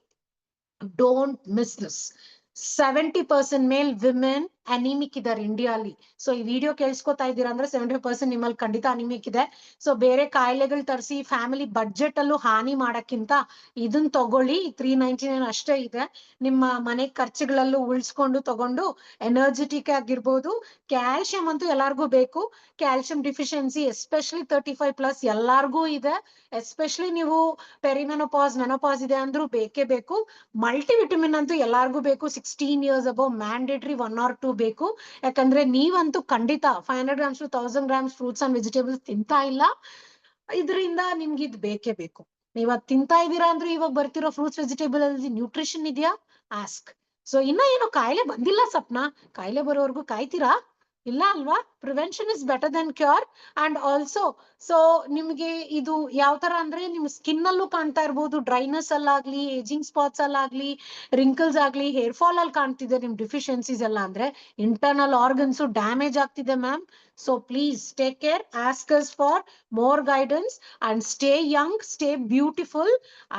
A: Don't miss this. 70% ಮೇಲ್ ವಿಮೆನ್ ಅನಿಮಿಕ್ ಇದಾರೆ ಇಂಡಿಯಾಲಿ. ಸೊ ಈ ವಿಡಿಯೋ ಕೇಳಿಸ್ಕೊತಾ ಇದ್ದೀರಾ ಅಂದ್ರೆ 75% ನಿಮ್ಮಲ್ಲಿ ಖಂಡಿತ ಅನಿಮಿಕ್ ಇದೆ. ಸೊ ಬೇರೆ ಕಾಯಿಲೆಗಳು ತರಿಸಿ ಫ್ಯಾಮಿಲಿ ಬಡ್ಜೆಟ್ ಅಲ್ಲೂ ಹಾನಿ ಮಾಡಕ್ಕಿಂತ ಇದನ್ ತಗೊಳ್ಳಿ. 399 ಅಷ್ಟೇ ಇದೆ. ನಿಮ್ಮ ಮನೆ ಖರ್ಚುಗಳಲ್ಲೂ ಉಳಿಸ್ಕೊಂಡು ತಗೊಂಡು ಎನರ್ಜೆಟಿಕ್ ಆಗಿರ್ಬೋದು. ಕ್ಯಾಲ್ಸಿಯಂ ಅಂತೂ ಎಲ್ಲಾರ್ಗೂ ಬೇಕು. ಕ್ಯಾಲ್ಸಿಯಂ ಡಿಫಿಷಿಯನ್ಸಿ ಎಸ್ಪೆಷಲಿ 35+ ಎಲ್ಲಾರ್ಗೂ ಇದೆ. ಎಸ್ಪೆಷಲಿ ನೀವು ಪೆರಿಮೆನೋಪಾಸ್ ಮೆನೋಪಾಸ್ ಇದೆ ಅಂದ್ರೂ ಬೇಕೇ ಬೇಕು. ಮಲ್ಟಿವಿಟಮಿನ್ ಅಂತೂ ಎಲ್ಲಾರ್ಗೂ ಬೇಕು. 16 years ಅಬೌವ್ ಮ್ಯಾಂಡೇಟರಿ 1 or 2 ಬೇಕು. ಯಾಕಂದ್ರೆ ನೀವಂತೂ ಖಂಡಿತ 500 grams to 1000 grams fruits and vegetables ತಿಂತಾ ಇಲ್ಲ. ಇದರಿಂದ ನಿಮ್ಗೆ ಇದು ಬೇಕೇ ಬೇಕು. ನೀವ್ ಅದ್ ತಿಂತಾ ಇದ್ದೀರಾ ಅಂದ್ರೆ ಇವಾಗ ಬರ್ತಿರೋ ಫ್ರೂಟ್ಸ್ ವೆಜಿಟೇಬಲ್ ಅಲ್ಲಿ ನ್ಯೂಟ್ರಿಷನ್ ಇದೆಯಾ ಆಸ್ಕ್. ಸೊ ಇನ್ನ ಏನೋ ಕಾಯಿಲೆ ಬಂದಿಲ್ಲ ಸಪ್ನಾ, ಕಾಯಿಲೆ ಬರೋವರೆಗೂ ಕಾಯ್ತೀರಾ? ಇಲ್ಲ ಅಲ್ವಾ? Prevention is better then cure. And also so ನಿಮ್ಗೆ ಇದು ಯಾವ ತರ ಅಂದ್ರೆ ನಿಮ್ ಸ್ಕಿನ್ ಅಲ್ಲೂ ಕಾಣ್ತಾ ಇರ್ಬೋದು, ಡ್ರೈನೆಸ್ ಅಲ್ಲಾಗ್ಲಿ, ಏಜಿಂಗ್ ಸ್ಪಾಟ್ಸ್ ಅಲ್ಲಾಗ್ಲಿ, ರಿಂಕಲ್ಸ್ ಆಗ್ಲಿ, ಹೇರ್ ಫಾಲ್ ಅಲ್ಲಿ ಕಾಣ್ತಿದೆ ನಿಮ್ ಡಿಫಿಷಿಯನ್ಸೀಸ್ ಎಲ್ಲ ಅಂದ್ರೆ ಇಂಟರ್ನಲ್ ಆರ್ಗನ್ಸ್ ಡ್ಯಾಮೇಜ್ ಆಗ್ತಿದೆ ma'am. So please take care, ask us for more guidance, and stay young, stay beautiful,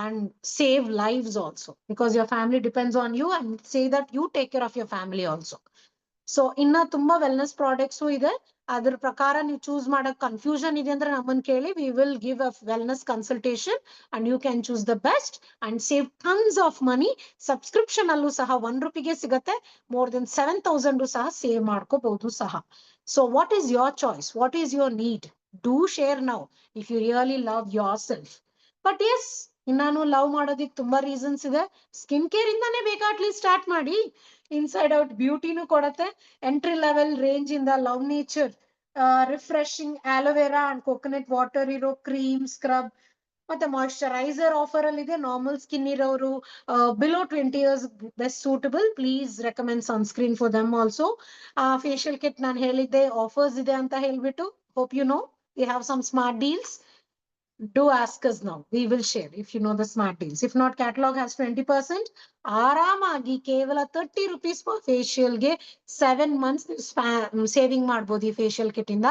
A: and save lives also, because your family depends on you, and say that you take care of your family also. So ಇನ್ನ ತುಂಬಾ ವೆಲ್ನೆಸ್ ಪ್ರಾಡಕ್ಟ್ಸ್ ಇದೆ. ಅದ್ರ ಪ್ರಕಾರ ನೀವು ಚೂಸ್ ಮಾಡಕ್ ಕನ್ಫ್ಯೂಷನ್ ಇದೆ ಅಂದ್ರೆ ನಮ್ಮನ್ನ ಕೇಳಿ, we will give a wellness consultation and you can choose the best and save tons of money. Subscription ಅಲ್ಲೂ ಸಹ ₹1 ಸಿಗತ್ತೆ, ಮೋರ್ ದೆನ್ 7,000 ಸಹ ಸೇವ್ ಮಾಡ್ಕೋಬಹುದು ಸಹ. So what is your choice? What is your need? Do share now if you really love yourself. But yes, ನಾನು ಲವ್ ಮಾಡೋದಿಕ್ ತುಂಬಾ ರೀಸನ್ಸ್ ಇದೆ. ಸ್ಕಿನ್ ಕೇರ್ ಇಂದಾನೇ ಬೇಕಾ ಅಟ್ಲೀಸ್ಟ್ ಸ್ಟಾರ್ಟ್ ಮಾಡಿ. ಇನ್ಸೈಡ್ ಔಟ್ ಬ್ಯೂಟಿನೂ ಕೊಡತ್ತೆ. ಎಂಟ್ರಿ ಲೆವೆಲ್ ರೇಂಜ್ ಇಂದ Love Nature refreshing aloe vera and coconut water ಇರೋ ಕ್ರೀಮ್, ಸ್ಕ್ರಬ್ ಮತ್ತೆ ಮಾಯಿಶ್ಚರೈಸರ್ ಆಫರ್ ಅಲ್ಲಿ ಇದೆ. ನಾರ್ಮಲ್ ಸ್ಕಿನ್ ಇರೋರು, below 20 years best suitable, please recommend sunscreen for them also. Facial kit ನಾನು ಹೇಳಿದ್ದೆ ಆಫರ್ಸ್ ಇದೆ ಅಂತ ಹೇಳ್ಬಿಟ್ಟು, hope you know we have some smart deals. Do ask us now. We will share if you know the smart deals. If not, catalog has 20%. ಆರಾಮಾಗಿ ಕೇವಲ ₹30 per facial ಗೆ 7 months ಸೇವಿಂಗ್ ಮಾಡಬಹುದು ಈ ಫೇಶಿಯಲ್ ಕಿಟ್ ಇಂದ.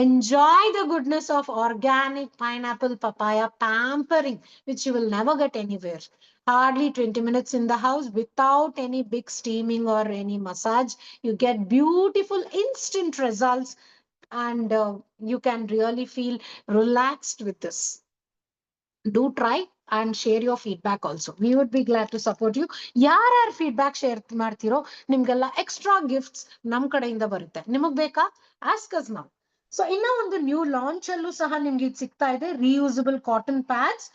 A: Enjoy the goodness of organic pineapple papaya pampering, which you will never get anywhere. Hardly 20 minutes in the house without any big steaming or any massage. You get beautiful instant results, and you can really feel relaxed with this. Do try and share your feedback also. We would be glad to support you. ಯಾರ್ಯಾರು ಫೀಡ್ಬ್ಯಾಕ್ ಶೇರ್ ಮಾಡ್ತಿರೋ ನಿಮ್ಗೆಲ್ಲ ಎಕ್ಸ್ಟ್ರಾ ಗಿಫ್ಟ್ಸ್ ನಮ್ ಕಡೆಯಿಂದ ಬರುತ್ತೆ. ನಿಮಗ್ ಬೇಕಾ? ಆಸ್ಕ್ ಅಸ್ ನಾವು. ಸೊ ಇನ್ನ ಒಂದು ನ್ಯೂ ಲಾಂಚ್ ಅಲ್ಲೂ ಸಹ ನಿಮ್ಗೆ ಇದು ಸಿಗ್ತಾ ಇದೆ, reusable cotton pads.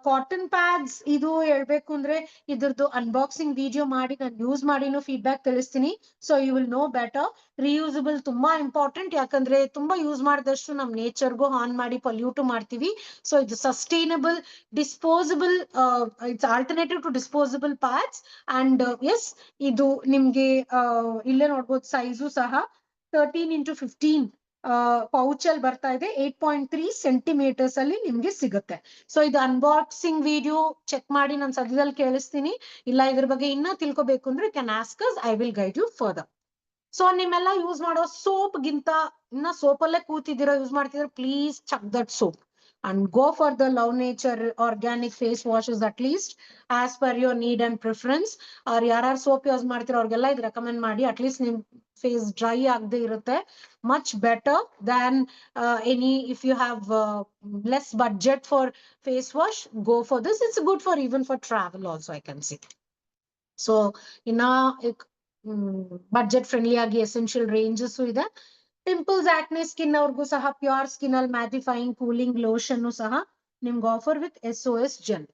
A: Cotton pads ಇದು ಹೇಳ್ಬೇಕು ಅಂದ್ರೆ ಇದ್ರದ್ದು ಅನ್ಬಾಕ್ಸಿಂಗ್ ವಿಡಿಯೋ ಮಾಡಿ ನಾನು ಯೂಸ್ ಮಾಡಿನೂ ಫೀಡ್ಬ್ಯಾಕ್ ತಿಳಿಸ್ತೀನಿ. So you will know better. Reusable ತುಂಬಾ ಇಂಪಾರ್ಟೆಂಟ್, ಯಾಕಂದ್ರೆ ತುಂಬಾ ಯೂಸ್ ಮಾಡಿದಷ್ಟು ನಮ್ ನೇಚರ್ಗೂ ಹಾರ್ನ್ ಮಾಡಿ ಪೊಲ್ಯೂಟ್ ಮಾಡ್ತೀವಿ. ಸೊ ಇದು sustainable, disposable, it's alternative to disposable pads. And yes, ಇದು ನಿಮ್ಗೆ ಇಲ್ಲೇ ನೋಡ್ಬೋದು ಸೈಜು ಸಹ 13x15 ಪೌಚ್ ಅಲ್ಲಿ ಬರ್ತಾ ಇದೆ. 8.3 ಸೆಂಟಿಮೀಟರ್ಸ್ ಅಲ್ಲಿ ನಿಮ್ಗೆ ಸಿಗುತ್ತೆ. ಸೊ ಇದು ಅನ್ಬಾಕ್ಸಿಂಗ್ ವಿಡಿಯೋ ಚೆಕ್ ಮಾಡಿ ನಾನು ಸದ್ಯದಲ್ಲಿ ಕೇಳಿಸ್ತೀನಿ. ಇಲ್ಲ ಇದ್ರ ಬಗ್ಗೆ ಇನ್ನ ತಿಳ್ಕೊಬೇಕು ಅಂದ್ರೆ can ask us, I will guide you further. So ನಿಮ್ಮೆಲ್ಲ ಯೂಸ್ ಮಾಡೋ ಸೋಪ್ ಗಿಂತ ಇನ್ನ ಸೋಪ್ ಅಲ್ಲೇ ಕೂತಿದ್ದೀರಾ, ಯೂಸ್ ಮಾಡ್ತಿದ್ರೆ, please chuck that soap and go for the Love Nature organic face washes at least as per your need and preference. Or ಯಾರು ಸೋಪ್ ಯೂಸ್ ಮಾಡ್ತಿರೋ ಅವ್ರಿಗೆಲ್ಲ ಇದು ರೆಕಮೆಂಡ್ ಮಾಡಿ. ಅಟ್ಲೀಸ್ಟ್ ನಿಮ್ ಫೇಸ್ ಡ್ರೈ ಆಗದೆ ಇರುತ್ತೆ. Much better than any, if you have less budget for face wash, go for this. It's good for even for travel also, I can say. So ಇನ್ನ ಬಡ್ಜೆಟ್ ಫ್ರೆಂಡ್ಲಿ ಆಗಿ ಎಸೆನ್ಷಿಯಲ್ ರೇಂಜಸ್ ಇದೆ. ಪಿಂಪಲ್ಸ್, ಆಕ್ನೆ ಸ್ಕಿನ್ ಅವ್ರಿಗೂ ಸಹ ಪ್ಯೂರ್ ಸ್ಕಿನ್ ಅಲ್ಲಿ ಮ್ಯಾಟಿಫೈಯಿಂಗ್ ಕೂಲಿಂಗ್ ಲೋಷನ್ ಸಹ ನಿಮ್ಗೆ ಆಫರ್ ವಿತ್ SOS ಜೆಲ್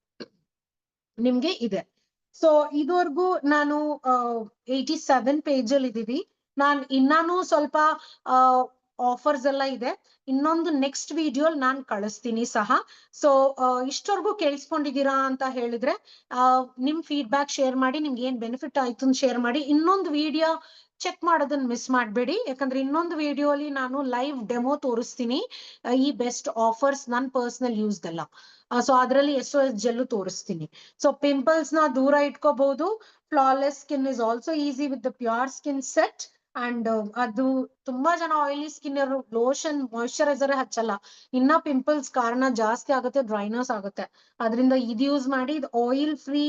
A: ನಿಮ್ಗೆ ಇದೆ. ಸೊ ಇದುವರೆಗೂ ನಾನು 87 ಪೇಜ್ ಅಲ್ಲಿ ಇದೀವಿ. ನಾನು ಇನ್ನಾನು ಸ್ವಲ್ಪ ಆಫರ್ಸ್ ಎಲ್ಲ ಇದೆ, ಇನ್ನೊಂದು ನೆಕ್ಸ್ಟ್ ವಿಡಿಯೋ ನಾನು ಕಳಿಸ್ತೀನಿ ಸಹ. ಸೊ ಇಷ್ಟವರೆಗೂ ಕೇಳಿಸ್ಕೊಂಡಿದ್ದೀರಾ ಅಂತ ಹೇಳಿದ್ರೆ ನಿಮ್ ಫೀಡ್ಬ್ಯಾಕ್ ಶೇರ್ ಮಾಡಿ, ನಿಮ್ಗೆ ಏನ್ ಬೆನಿಫಿಟ್ ಆಯ್ತು ಅಂತ ಶೇರ್ ಮಾಡಿ. ಇನ್ನೊಂದು ವಿಡಿಯೋ ಚೆಕ್ ಮಾಡೋದನ್ನ ಮಿಸ್ ಮಾಡಬೇಡಿ, ಯಾಕಂದ್ರೆ ಇನ್ನೊಂದು ವಿಡಿಯೋ ಅಲ್ಲಿ ನಾನು ಲೈವ್ ಡೆಮೋ ತೋರಿಸ್ತೀನಿ ಈ ಬೆಸ್ಟ್ ಆಫರ್ಸ್ ನನ್ ಪರ್ಸನಲ್ ಯೂಸ್ದೆಲ್ಲ. ಸೊ ಅದರಲ್ಲಿ SOS ಜೆಲ್ಲು ತೋರಿಸ್ತೀನಿ. ಸೊ ಪಿಂಪಲ್ಸ್ ನ ದೂರ ಇಟ್ಕೋಬಹುದು. Flawless skin is also easy with the pure skin set. And ಅದು ತುಂಬಾ ಜನ ಆಯಿಲಿ ಸ್ಕಿನ್ ಇರೋ ಲೋಷನ್ ಮಾಯಿಶ್ಚರೈಸರ್ ಹಚ್ಚಲ್ಲ, ಇನ್ನ ಪಿಂಪಲ್ಸ್ ಕಾರಣ ಜಾಸ್ತಿ ಆಗುತ್ತೆ, ಡ್ರೈನೆಸ್ ಆಗುತ್ತೆ. ಅದರಿಂದ ಇದು ಯೂಸ್ ಮಾಡಿ. ಇದು ಆಯಿಲ್ ಫ್ರೀ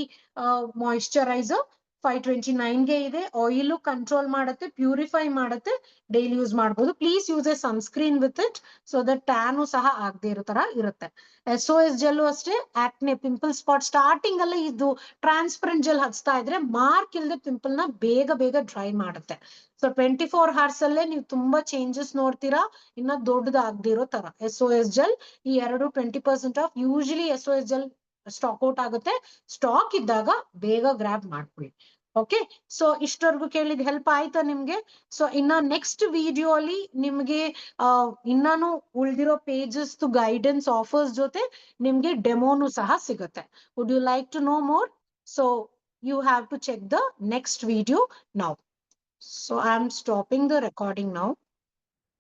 A: ಮಾಯಿಶ್ಚರೈಸರ್ 529 ಇದೆ. ಆಯಿಲ್ ಕಂಟ್ರೋಲ್ ಮಾಡುತ್ತೆ, ಪ್ಯೂರಿಫೈ ಮಾಡುತ್ತೆ, ಡೈಲಿ ಯೂಸ್ ಮಾಡಬಹುದು. Please use A sunscreen with it, so that tan ಸಹ ಆಗದೆ ಇರೋ ತರ ಇರುತ್ತೆ. SOS ಜೆಲ್ಲು ಅಷ್ಟೇ, ಆಕ್ನೆ ಪಿಂಪಲ್ ಸ್ಪಾಟ್ ಸ್ಟಾರ್ಟಿಂಗ್ ಅಲ್ಲೇ ಇದು ಟ್ರಾನ್ಸ್ಪರೆಂಟ್ ಜೆಲ್ ಹಚ್ತಾ ಇದ್ರೆ ಮಾರ್ಕ್ ಇಲ್ಲದೆ ಪಿಂಪಲ್ ನ ಬೇಗ ಬೇಗ ಡ್ರೈ ಮಾಡುತ್ತೆ. ಸೊ 24 hours ಅಲ್ಲೇ ನೀವು ತುಂಬಾ ಚೇಂಜಸ್ ನೋಡ್ತೀರಾ, ಇನ್ನ ದೊಡ್ಡದಾಗದಿರೋ ತರ. SOS ಜೆಲ್ ಈ ಎರಡು 20% off. Usually SOS gel stock out ಆಗುತ್ತೆ, ಸ್ಟಾಕ್ ಇದ್ದಾಗ ಬೇಗ ಗ್ರಾಬ್ ಮಾಡ್ಕೊಳ್ಳಿ. ಓಕೆ, ಸೊ ಇಷ್ಟವರೆಗೂ ಕೇಳಿದ್ ಹೆಲ್ಪ್ ಆಯ್ತಾ ನಿಮ್ಗೆ? ಸೊ ಇನ್ನ ನೆಕ್ಸ್ಟ್ ವಿಡಿಯೋ ಅಲ್ಲಿ ನಿಮ್ಗೆ ಇನ್ನಾನು ಉಳ್ದಿರೋ ಪೇಜಸ್ ಗೈಡೆನ್ಸ್ ಆಫರ್ಸ್ ಜೊತೆ ನಿಮ್ಗೆ ಡೆಮೋನು ಸಹ ಸಿಗುತ್ತೆ. Would you like to know more? So you have to check the next video now. So I'm stopping the recording now.